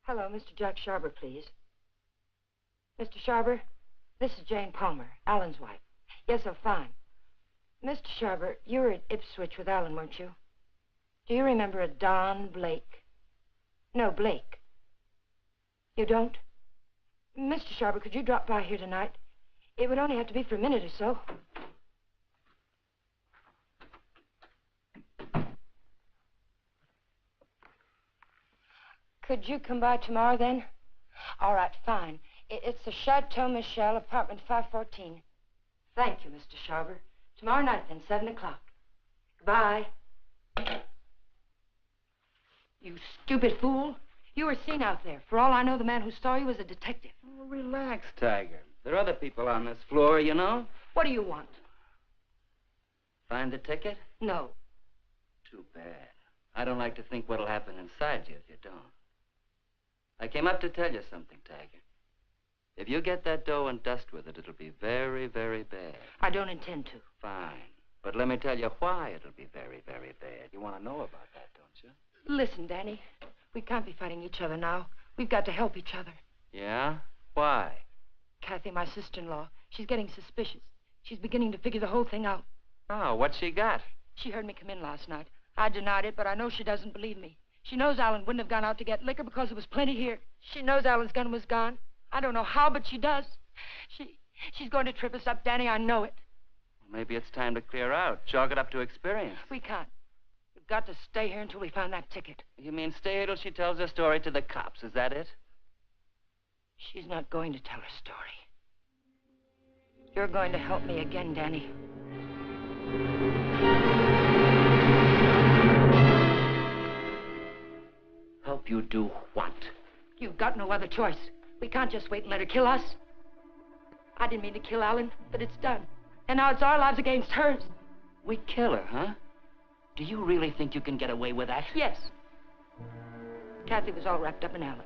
Hello, Mr. Jack Sharber, please. Mr. Sharber, this is Jane Palmer, Alan's wife. Yes, I'm fine. Mr. Sharber, you were at Ipswich with Alan, weren't you? Do you remember a Don Blake? No, Blake. You don't? Mr. Sharber, could you drop by here tonight? It would only have to be for a minute or so. Could you come by tomorrow, then? All right, fine. It's the Chateau Michel, apartment 514. Thank you, Mr. Sharber. Tomorrow night, then, 7 o'clock. Goodbye. You stupid fool. You were seen out there. For all I know, the man who saw you was a detective. Oh, relax, Tiger. There are other people on this floor, you know. What do you want? Find the ticket? No. Too bad. I don't like to think what'll happen inside you if you don't. I came up to tell you something, Tiger. If you get that dough and dust with it, it'll be very, very bad. I don't intend to. Fine. But let me tell you why it'll be very, very bad. You want to know about that, don't you? Listen, Danny. We can't be fighting each other now. We've got to help each other. Yeah? Why? Kathy, my sister-in-law, she's getting suspicious. She's beginning to figure the whole thing out. Oh, what's she got? She heard me come in last night. I denied it, but I know she doesn't believe me. She knows Alan wouldn't have gone out to get liquor because there was plenty here. She knows Alan's gun was gone. I don't know how, but she does. She's going to trip us up, Danny. I know it. Maybe it's time to clear out. Chalk it up to experience. We can't. got to stay here until we find that ticket. You mean stay here till she tells her story to the cops, is that it? She's not going to tell her story. You're going to help me again, Danny. Help you do what? You've got no other choice. We can't just wait and let her kill us. I didn't mean to kill Alan, but it's done. And now it's our lives against hers. We kill her, huh? Do you really think you can get away with that? Yes. Kathy was all wrapped up in Alan.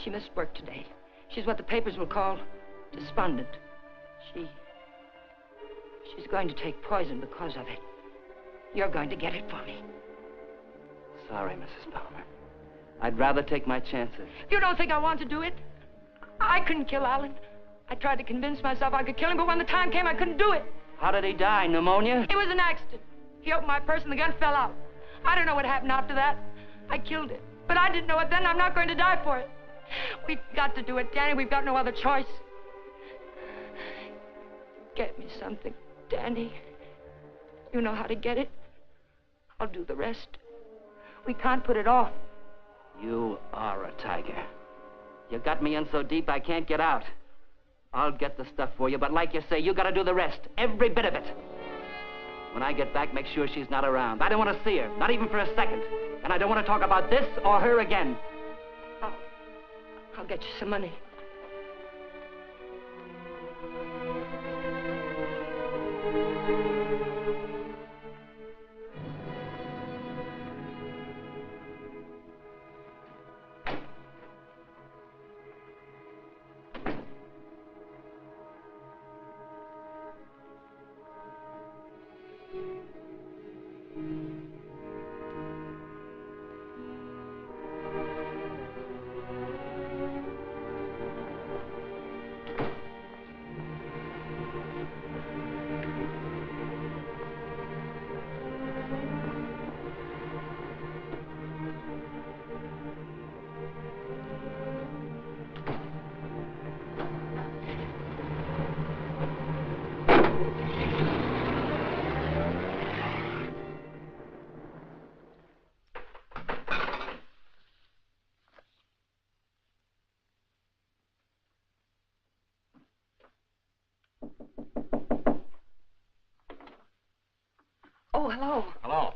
She missed work today. She's what the papers will call despondent. She's going to take poison because of it. You're going to get it for me. Sorry, Mrs. Palmer. I'd rather take my chances. You don't think I want to do it? I couldn't kill Alan. I tried to convince myself I could kill him, but when the time came, I couldn't do it. How did he die? Pneumonia? It was an accident. He opened my purse and the gun fell out. I don't know what happened after that. I killed it. But I didn't know it then. I'm not going to die for it. We've got to do it, Danny. We've got no other choice. Get me something, Danny. You know how to get it. I'll do the rest. We can't put it off. You are a tiger. You got me in so deep I can't get out. I'll get the stuff for you, but like you say, you gotta do the rest. Every bit of it. When I get back, make sure she's not around. I don't want to see her, not even for a second. And I don't want to talk about this or her again. I'll get you some money. Oh, hello. Hello.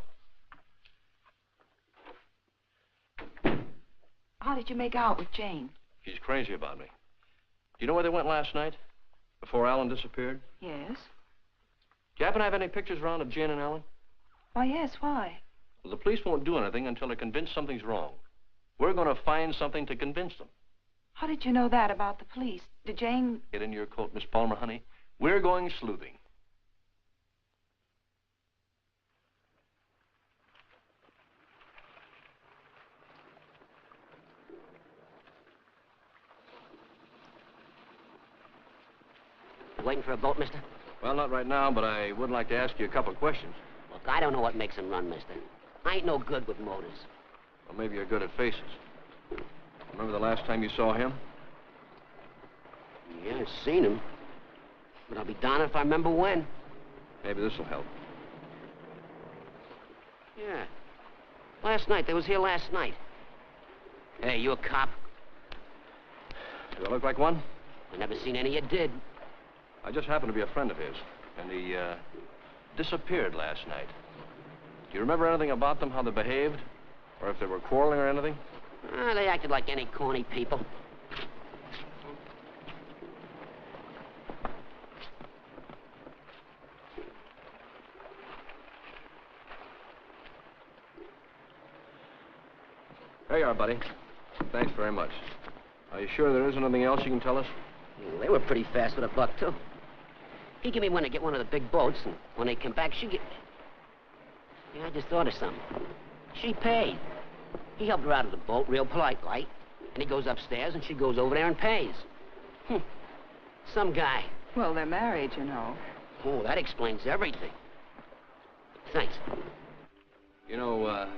How did you make out with Jane? She's crazy about me. Do you know where they went last night? Before Alan disappeared? Yes. Do you happen to have any pictures around of Jane and Alan? Why, yes, why? Well, the police won't do anything until they're convinced something's wrong. We're going to find something to convince them. How did you know that about the police? Did Jane... Get in your coat, Miss Palmer, honey. We're going sleuthing. Waiting for a boat, mister? Well, not right now, but I would like to ask you a couple of questions. Look, I don't know what makes them run, mister. I ain't no good with motors. Well, maybe you're good at faces. Remember the last time you saw him? Yeah, I've seen him. But I'll be darned if I remember when. Maybe this will help. Yeah. Last night. They was here last night. Hey, you a cop? Do I look like one? I never seen any you did. I just happened to be a friend of his, and he disappeared last night. Do you remember anything about them, how they behaved? Or if they were quarreling or anything? They acted like any corny people. There you are, buddy. Thanks very much. Are you sure there isn't anything else you can tell us? Well, they were pretty fast with a buck, too. He gave me one to get one of the big boats, and when they came back, she get... Yeah, I just thought of something. She paid. He helped her out of the boat, real polite-like, and he goes upstairs, and she goes over there and pays. Some guy. Well, they're married, you know. Oh, that explains everything. Thanks. You know,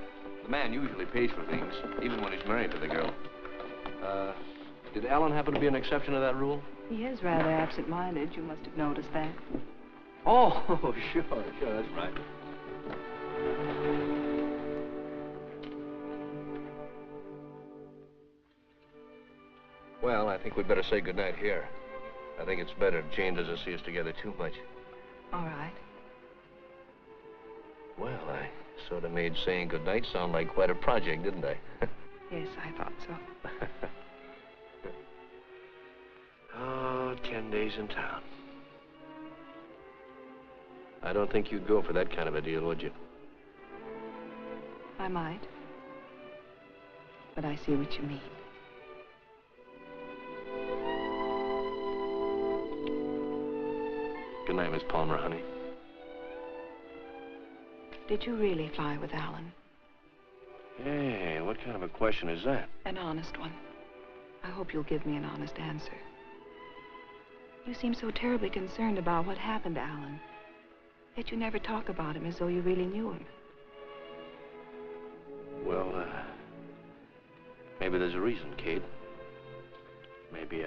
the man usually pays for things, even when he's married to the girl. Did Alan happen to be an exception to that rule? He is rather absent-minded. You must have noticed that. Oh, sure, that's right. Well, I think we'd better say goodnight here. I think it's better if Jane doesn't see us together too much. All right. Well, I sort of made saying goodnight sound like quite a project, didn't I? Yes, I thought so. Oh, 10 days in town. I don't think you'd go for that kind of a deal, would you? I might. But I see what you mean. Good night, Miss Palmer, honey. Did you really fly with Alan? Hey, what kind of a question is that? An honest one. I hope you'll give me an honest answer. You seem so terribly concerned about what happened to Alan. Yet you never talk about him as though you really knew him. Well, maybe there's a reason, Kate. Maybe,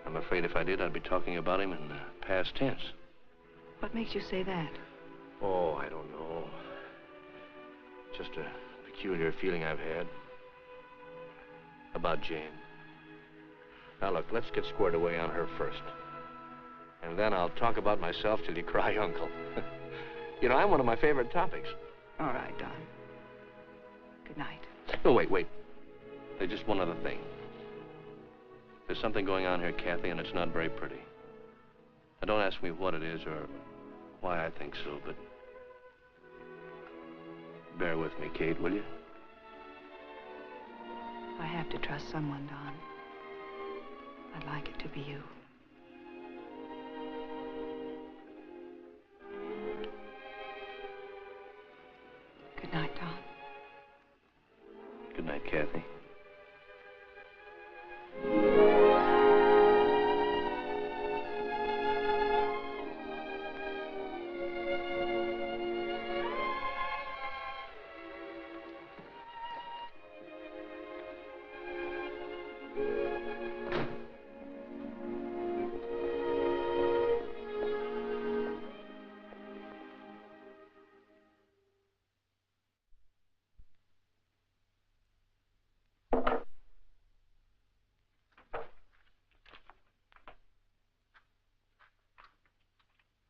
I'm afraid if I did, I'd be talking about him in past tense. What makes you say that? Oh, I don't know. Just a peculiar feeling I've had about Jane. Now, look, let's get squared away on her first. And then I'll talk about myself till you cry uncle. You know, I'm one of my favorite topics. All right, Don. Good night. No, wait. There's just one other thing. There's something going on here, Kathy, and it's not very pretty. Now, don't ask me what it is or why I think so, but bear with me, Kate, will you? I have to trust someone, Don. I'd like it to be you. Good night, Don. Good night, Kathy.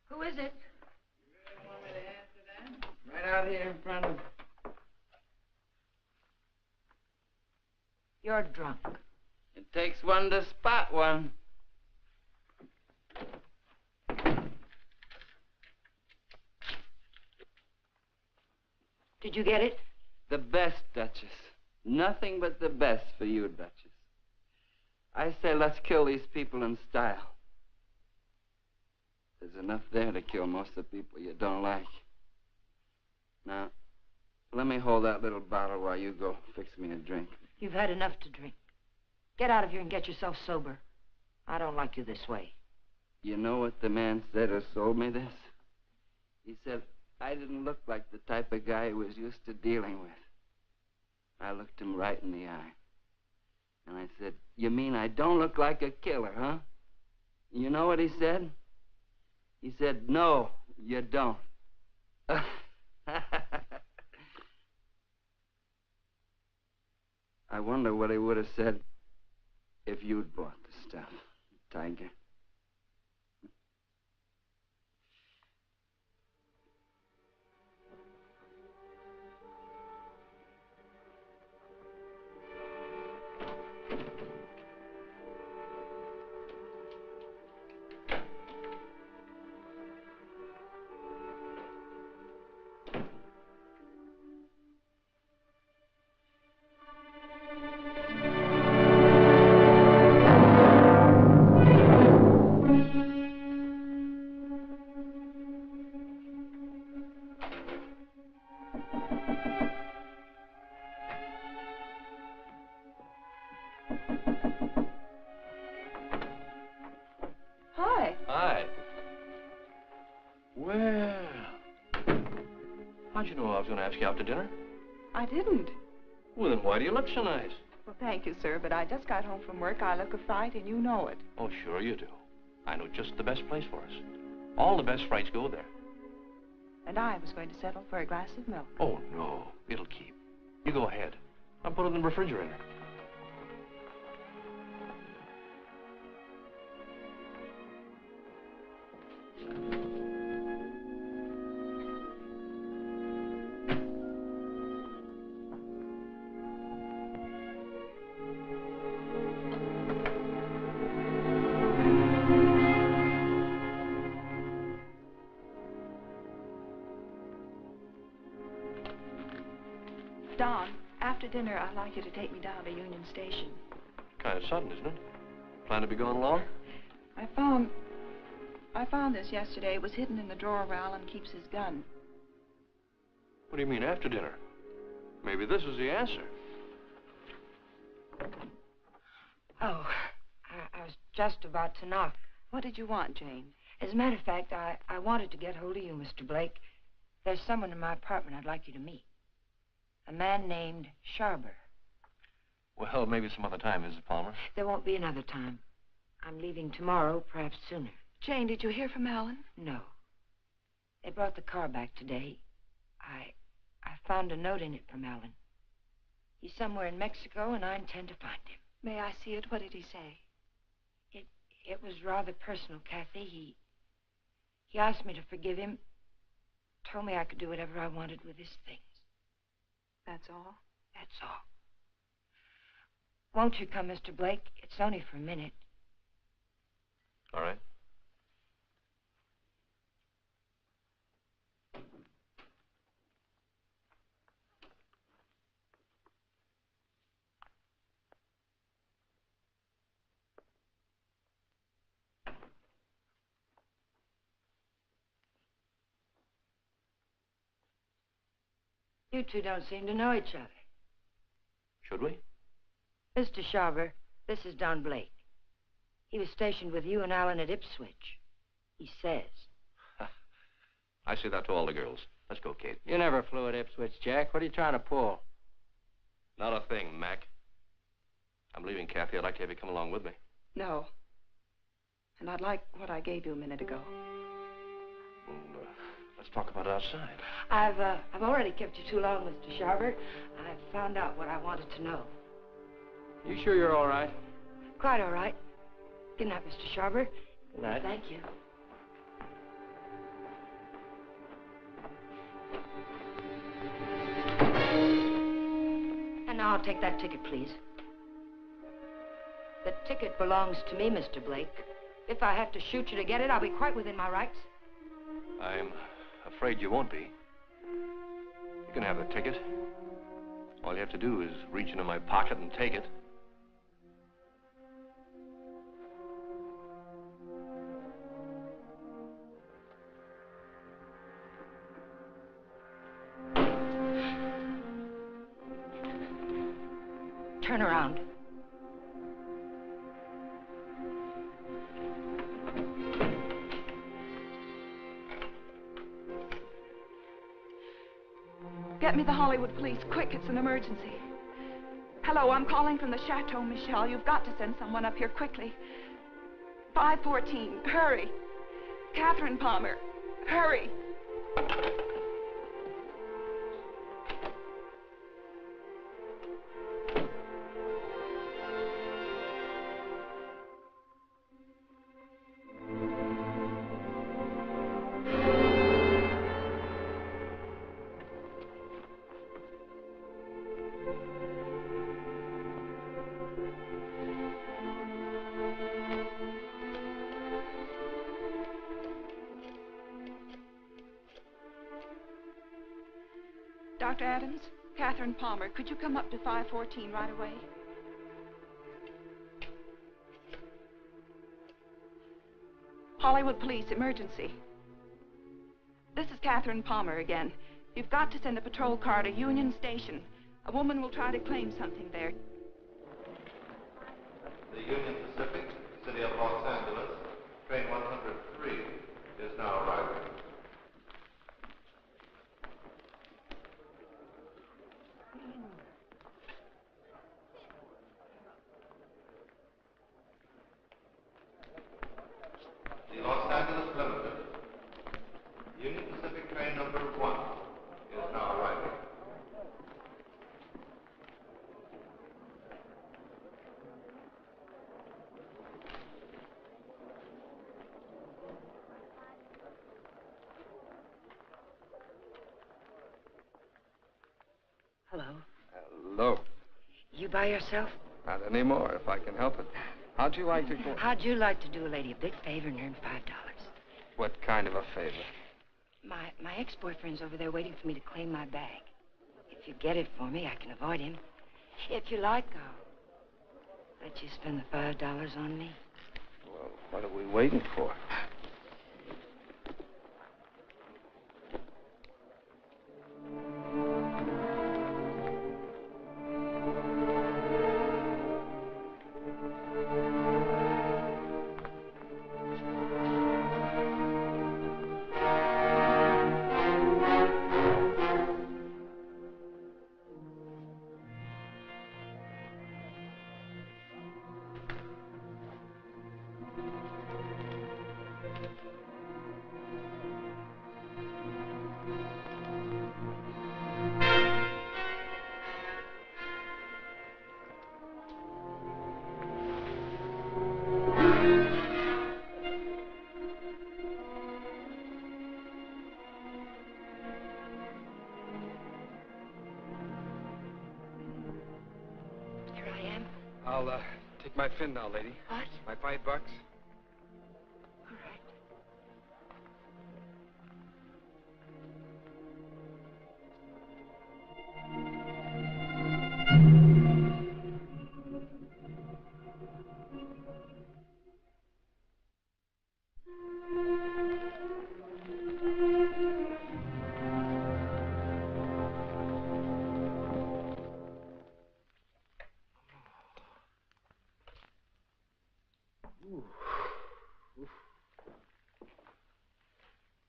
Who is it? You really want me to answer that? Right out here in front of... You're drunk. It takes one to spot one. Did you get it? The best, Duchess. Nothing but the best for you, Duchess. I say let's kill these people in style. There's enough there to kill most of the people you don't like. Now, let me hold that little bottle while you go fix me a drink. You've had enough to drink. Get out of here and get yourself sober. I don't like you this way. You know what the man said who sold me this? He said I didn't look like the type of guy he was used to dealing with. I looked him right in the eye. And I said, you mean I don't look like a killer, huh? You know what he said? He said, no, you don't. I wonder what he would have said if you'd bought the stuff, Tiger. Hi. Hi. Well, how'd you know I was going to ask you out to dinner? I didn't. Well, then why do you look so nice? Well, thank you, sir, but I just got home from work. I look a fright, and you know it. Oh, sure you do. I know just the best place for us. All the best frights go there. And I was going to settle for a glass of milk. Oh, no. It'll keep. You go ahead. I'll put it in the refrigerator. Don, after dinner, I'd like you to take me down to Union Station. Kind of sudden, isn't it? Plan to be going long? I found this yesterday. It was hidden in the drawer where Alan keeps his gun. What do you mean, after dinner? Maybe this is the answer. Oh, I was just about to knock. What did you want, Jane? As a matter of fact, I wanted to get hold of you, Mr. Blake. There's someone in my apartment I'd like you to meet. A man named Sharber. Well, maybe some other time, Mrs. Palmer. There won't be another time. I'm leaving tomorrow, perhaps sooner. Jane, did you hear from Alan? No. They brought the car back today. I found a note in it from Alan. He's somewhere in Mexico, and I intend to find him. May I see it? What did he say? It was rather personal, Kathy. He asked me to forgive him. Told me I could do whatever I wanted with his things. That's all? That's all. Won't you come, Mr. Blake? It's only for a minute. All right. You two don't seem to know each other. Should we? Mr. Sharber, this is Don Blake. He was stationed with you and Alan at Ipswich. He says. I say that to all the girls. Let's go, Kate. You never flew at Ipswich, Jack. What are you trying to pull? Not a thing, Mac. I'm leaving, Kathy. I'd like to have you come along with me. No. And I'd like what I gave you a minute ago. Well, let's talk about it outside. I've already kept you too long, Mr. Sharber. I've found out what I wanted to know. You sure you're all right? Quite all right. Good night, Mr. Sharber. Good night. Thank you. And now I'll take that ticket, please. The ticket belongs to me, Mr. Blake. If I have to shoot you to get it, I'll be quite within my rights. I'm afraid you won't be. You can have the ticket. All you have to do is reach into my pocket and take it. Turn around. Get me the Hollywood police, quick, it's an emergency. Hello, I'm calling from the Chateau Michel. You've got to send someone up here quickly. 514, hurry. Catherine Palmer, hurry. Dr. Adams, Catherine Palmer, could you come up to 514 right away? Hollywood Police, emergency. This is Catherine Palmer again. You've got to send a patrol car to Union Station. A woman will try to claim something there. The Union Pacific, City of Los Angeles, train 103 is now arriving. The Los Angeles Limited, Union Pacific train number 1 is now arriving. Hello. Hello. You by yourself? Not anymore, if I can help it. How'd you like to go? How'd you like to do a lady a big favor and earn $5? What kind of a favor? My ex-boyfriend's over there waiting for me to claim my bag. If you get it for me, I can avoid him. If you like, I'll let you spend the $5 on me. Well, what are we waiting for? I'll take my fin now, lady. What? My $5. All right.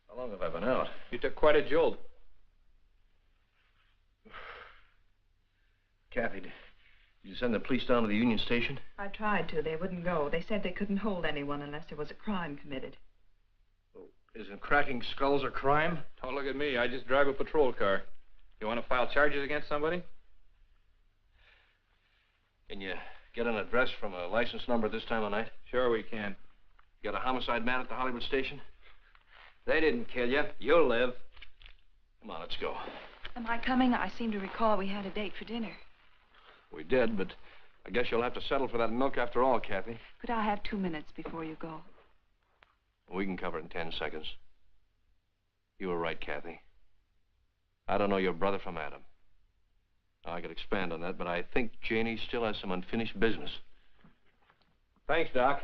How long have I been out? You took quite a jolt. Kathy, did you send the police down to the Union Station? I tried to. They wouldn't go. They said they couldn't hold anyone unless there was a crime committed. Oh, isn't cracking skulls a crime? Don't look at me. I just drive a patrol car. You want to file charges against somebody? Can you get an address from a license number this time of night? Sure we can. You got a homicide man at the Hollywood station? They didn't kill you. You'll live. Come on, let's go. Am I coming? I seem to recall we had a date for dinner. We did, but I guess you'll have to settle for that milk after all, Kathy. Could I have 2 minutes before you go? We can cover it in 10 seconds. You were right, Kathy. I don't know your brother from Adam. I could expand on that, but I think Janie still has some unfinished business. Thanks, Doc.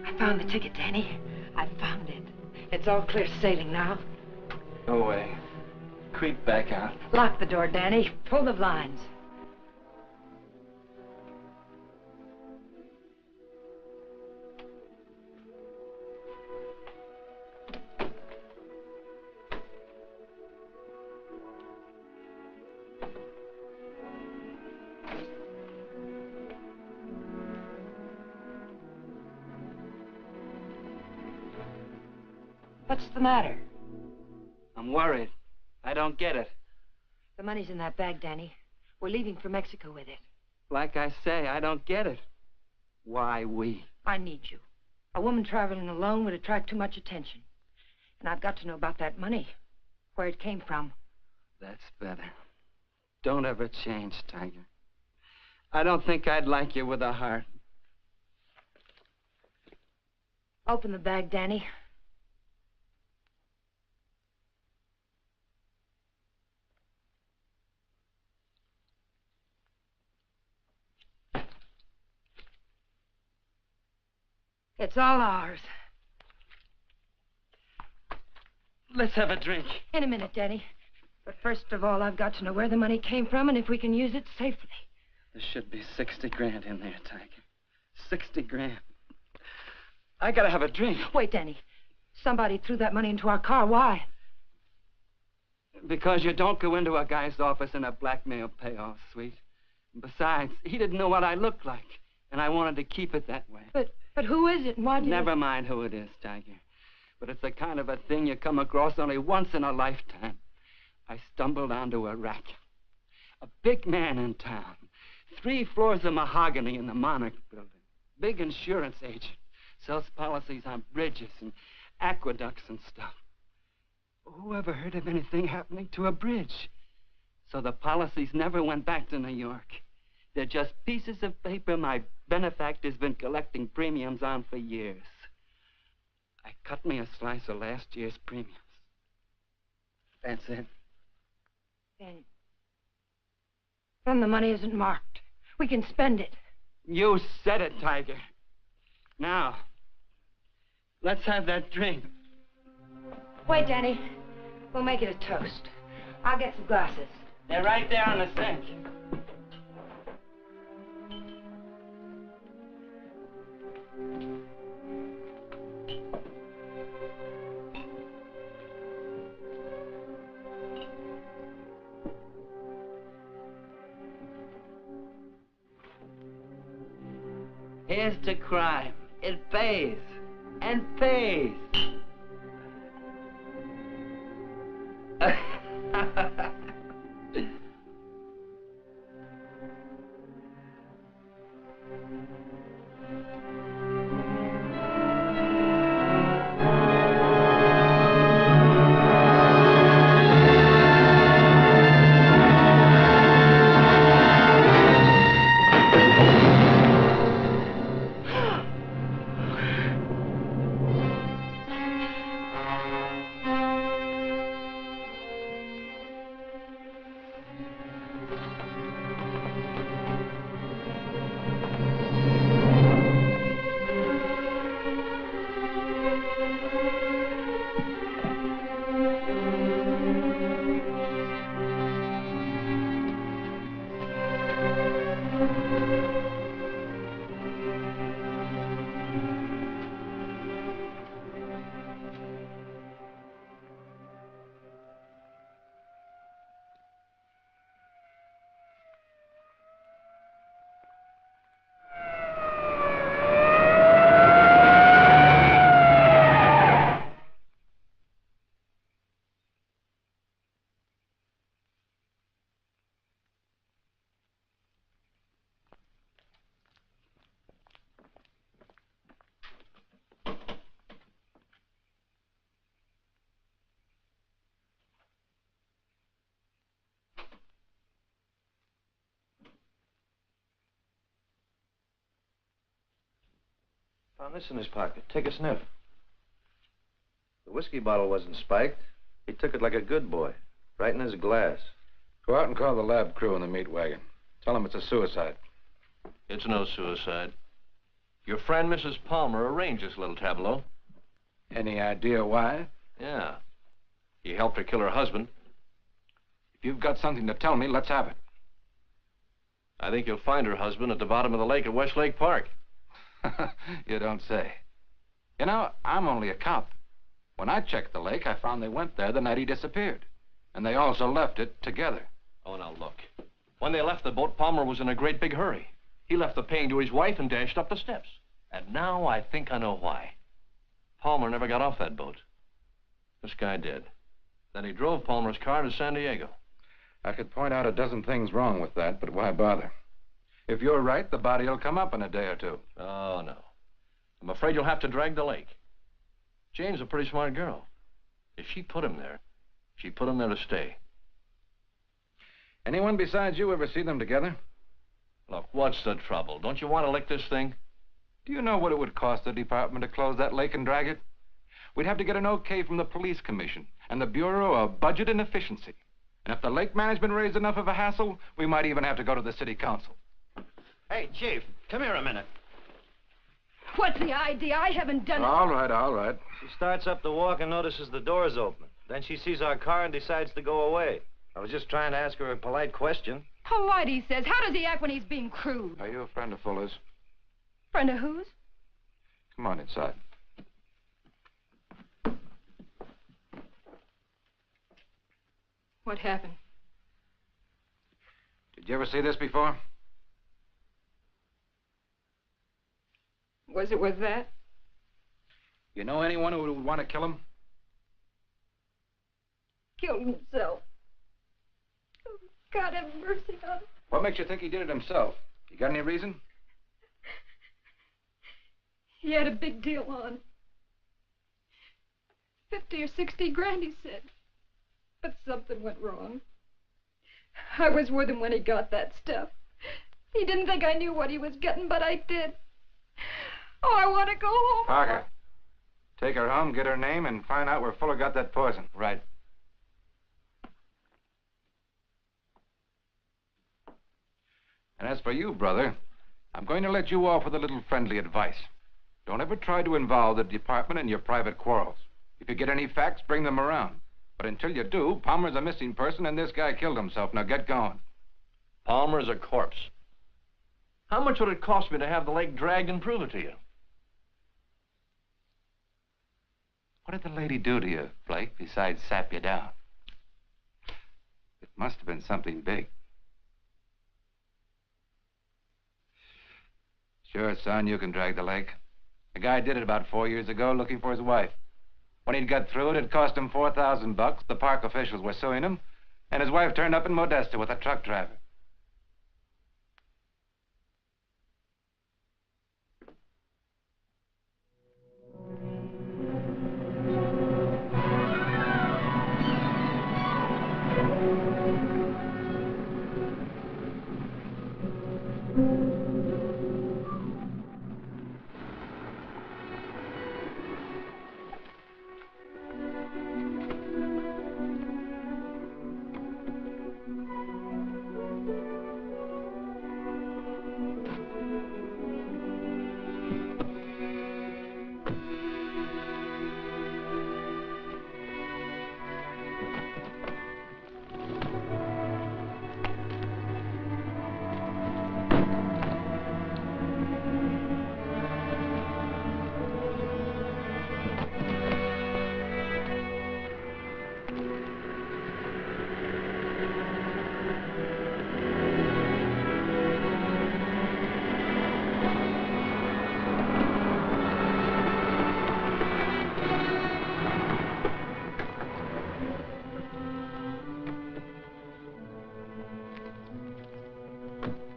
I found the ticket, Danny. I found it. It's all clear sailing now. Go away. Creep back out. Lock the door, Danny. Pull the blinds. What's the matter? I'm worried. I don't get it. The money's in that bag, Danny. We're leaving for Mexico with it. Like I say, I don't get it. Why we? I need you. A woman traveling alone would attract too much attention. And I've got to know about that money. Where it came from. That's better. Don't ever change, Tiger. I don't think I'd like you with a heart. Open the bag, Danny. It's all ours. Let's have a drink. In a minute, Danny. But first of all, I've got to know where the money came from and if we can use it safely. There should be 60 grand in there, Tiger. 60 grand. I gotta have a drink. Wait, Danny. Somebody threw that money into our car. Why? It Because you don't go into a guy's office in a blackmail payoff suite. Besides, he didn't know what I looked like, and I wanted to keep it that way. But who is it and why do you... Never mind who it is, Tiger. But it's the kind of a thing you come across only once in a lifetime. I stumbled onto a rat. A big man in town. 3 floors of mahogany in the Monarch building. Big insurance agent. Sells policies on bridges and aqueducts and stuff. Who ever heard of anything happening to a bridge? So the policies never went back to New York. They're just pieces of paper my benefactor's been collecting premiums on for years. I cut me a slice of last year's premiums. That's it. Then the money isn't marked. We can spend it. You said it, Tiger. Now, let's have that drink. Wait, Danny. We'll make it a toast. I'll get some glasses. They're right there on the sink. Here's to crime. It pays. And pays. Found this in his pocket. Take a sniff. The whiskey bottle wasn't spiked. He took it like a good boy, right in his glass. Go out and call the lab crew in the meat wagon. Tell them it's a suicide. It's no suicide. Your friend, Mrs. Palmer, arranged this little tableau. Any idea why? Yeah. He helped her kill her husband. If you've got something to tell me, let's have it. I think you'll find her husband at the bottom of the lake at Westlake Park. You don't say. You know, I'm only a cop. When I checked the lake, I found they went there the night he disappeared. And they also left it together. Oh, now look. When they left the boat, Palmer was in a great big hurry. He left the paying to his wife and dashed up the steps. And now I think I know why. Palmer never got off that boat. This guy did. Then he drove Palmer's car to San Diego. I could point out a dozen things wrong with that, but why bother? If you're right, the body will come up in a day or two. Oh, no. I'm afraid you'll have to drag the lake. Jane's a pretty smart girl. If she put him there, she put him there to stay. Anyone besides you ever see them together? Look, what's the trouble? Don't you want to lick this thing? Do you know what it would cost the department to close that lake and drag it? We'd have to get an okay from the police commission and the Bureau of Budget and Efficiency. And if the lake management raised enough of a hassle, we might even have to go to the city council. Hey, Chief, come here a minute. What's the idea? I haven't done it. All right, all right. She starts up the walk and notices the door's open. Then she sees our car and decides to go away. I was just trying to ask her a polite question. Polite, he says. How does he act when he's being crude? Are you a friend of Fuller's? Friend of whose? Come on inside. What happened? Did you ever see this before? Was it with that? You know anyone who would want to kill him? Killed himself. Oh, God have mercy on him. What makes you think he did it himself? You got any reason? He had a big deal on. 50 or 60 grand, he said. But something went wrong. I was with him when he got that stuff. He didn't think I knew what he was getting, but I did. Oh, I want to go home. Parker, take her home, get her name, and find out where Fuller got that poison. Right. And as for you, brother, I'm going to let you off with a little friendly advice. Don't ever try to involve the department in your private quarrels. If you get any facts, bring them around. But until you do, Palmer's a missing person and this guy killed himself. Now get going. Palmer's a corpse. How much would it cost me to have the leg dragged and prove it to you? What did the lady do to you, Blake, besides sap you down? It must have been something big. Sure, son, you can drag the leg. The guy did it about 4 years ago looking for his wife. When he'd got through it cost him $4,000. The park officials were suing him, and his wife turned up in Modesto with a truck driver.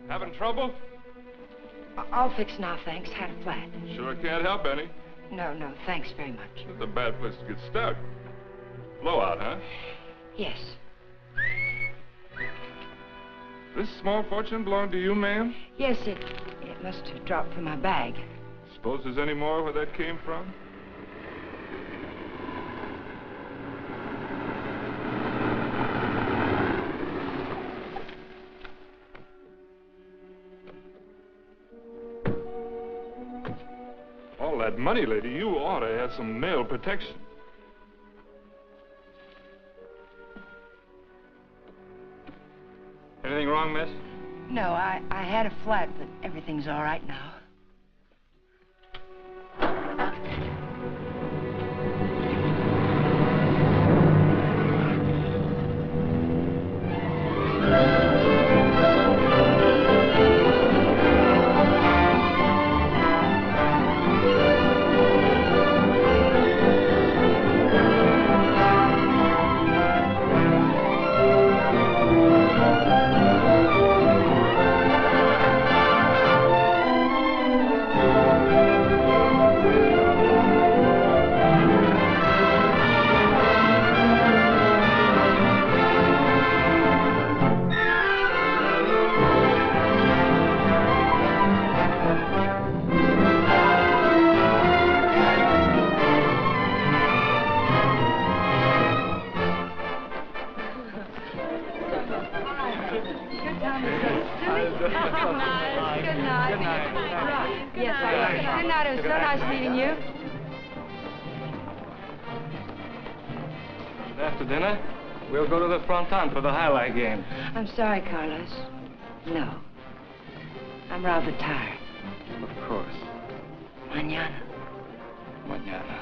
Having trouble? All fixed now, thanks. Had a flat. Sure can't help any. No, thanks very much. It's a bad place to get stuck. Blowout, huh? Yes. This small fortune belonged to you, ma'am? Yes, it must have dropped from my bag. Suppose there's any more where that came from? All that money, lady, you ought to have some mail protection. Anything wrong, miss? No, I had a flat, but everything's all right now. For the highlight game. I'm sorry, Carlos. No. I'm rather tired. Of course. Mañana. Mañana.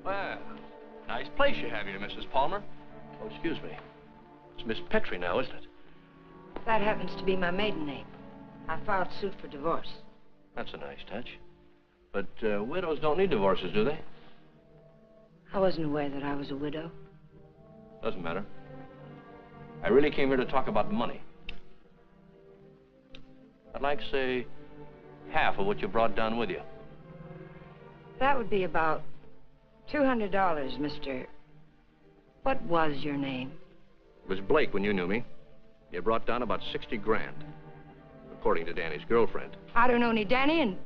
Well, nice place you have here, Mrs. Palmer. Oh, excuse me. It's Miss Petrie now, isn't it? That happens to be my maiden name. I filed suit for divorce. That's a nice touch. But widows don't need divorces, do they? I wasn't aware that I was a widow. Doesn't matter. I really came here to talk about money. I'd like, say, half of what you brought down with you. That would be about $200, Mr. What was your name? It was Blake when you knew me. You brought down about 60 grand, according to Danny's girlfriend. I don't know any Danny, and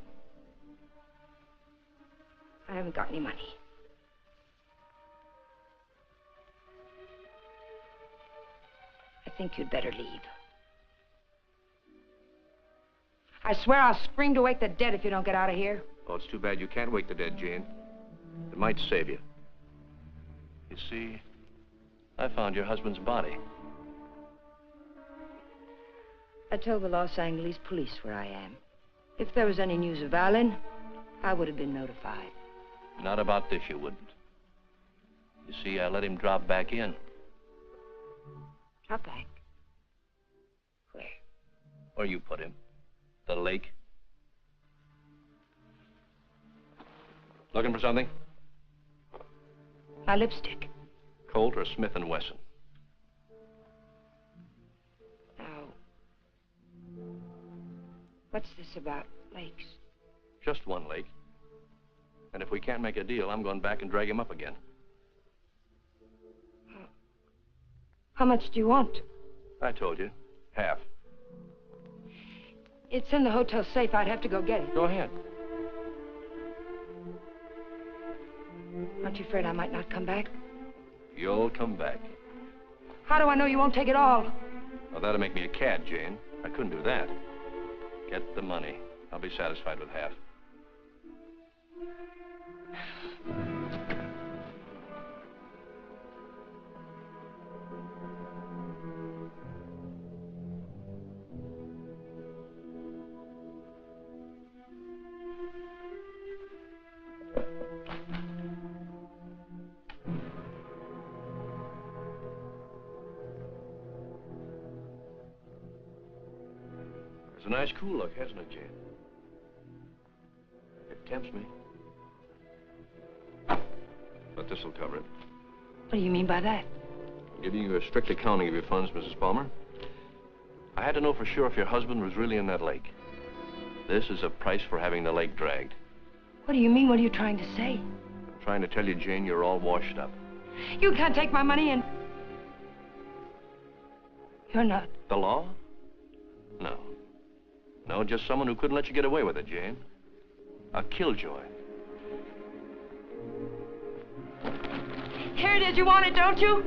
I haven't got any money. I think you'd better leave. I swear I'll scream to wake the dead if you don't get out of here. Oh, it's too bad you can't wake the dead, Jane. It might save you. You see, I found your husband's body. I told the Los Angeles police where I am. If there was any news of Alan, I would have been notified. Not about this, you wouldn't. You see, I let him drop back in. Drop back? Where? Where you put him. The lake. Looking for something? My lipstick. Colt or Smith & Wesson? Now, what's this about lakes? Just one lake. And if we can't make a deal, I'm going back and drag him up again. How much do you want? I told you. Half. It's in the hotel safe. I'd have to go get it. Go ahead. Aren't you afraid I might not come back? You'll come back. How do I know you won't take it all? Well, that'll make me a cad, Jane. I couldn't do that. Get the money. I'll be satisfied with half. It's a nice cool look, hasn't it, Jane? It tempts me. But this'll cover it. What do you mean by that? I'm giving you a strict accounting of your funds, Mrs. Palmer. I had to know for sure if your husband was really in that lake. This is a price for having the lake dragged. What do you mean? What are you trying to say? I'm trying to tell you, Jane, you're all washed up. You can't take my money and... You're not. The law? No. No, just someone who couldn't let you get away with it, Jane. A killjoy. Here it is. You want it, don't you?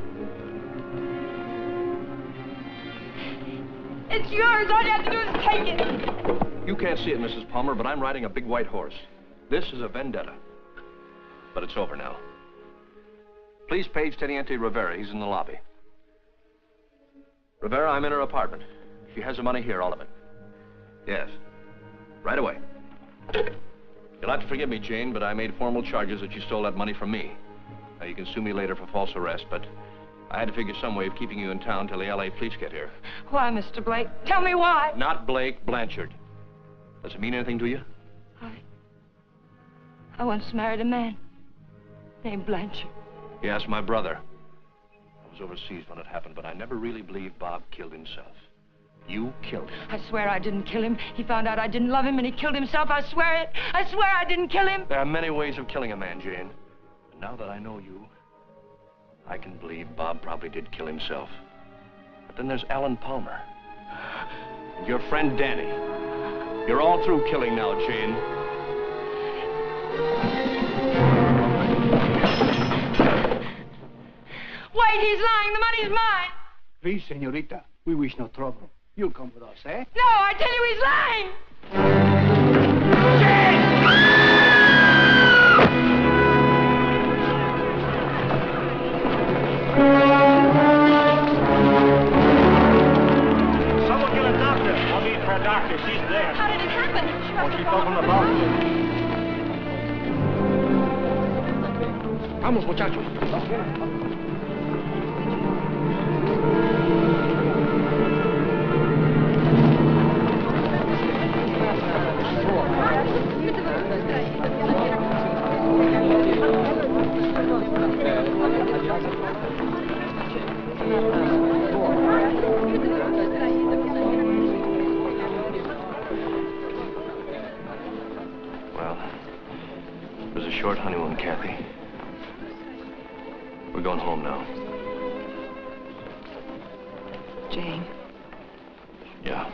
It's yours. All you have to do is take it. You can't see it, Mrs. Palmer, but I'm riding a big white horse. This is a vendetta. But it's over now. Please page Teniente Rivera. He's in the lobby. Rivera, I'm in her apartment. She has the money here, all of it. Yes. Right away. You'll have to forgive me, Jane, but I made formal charges that you stole that money from me. Now, you can sue me later for false arrest, but I had to figure some way of keeping you in town till the L.A. police get here. Why, Mr. Blake? Tell me why. Not Blake, Blanchard. Does it mean anything to you? I once married a man named Blanchard. Yes, my brother. I was overseas when it happened, but I never really believed Bob killed himself. You killed him. I swear I didn't kill him. He found out I didn't love him and he killed himself. I swear it. I swear I didn't kill him. There are many ways of killing a man, Jane. And now that I know you, I can believe Bob probably did kill himself. But then there's Alan Palmer. And your friend Danny. You're all through killing now, Jane. Wait, he's lying. The money's mine. Please, señorita. We wish no trouble. You come with us, eh? No, I tell you he's lying! Someone get a doctor. I'll meet her doctor. She's there. How did it happen? Oh, she fell from the balcony. Vamos, muchachos. Well, it was a short honeymoon, Kathy. We're going home now. Jane. Yeah.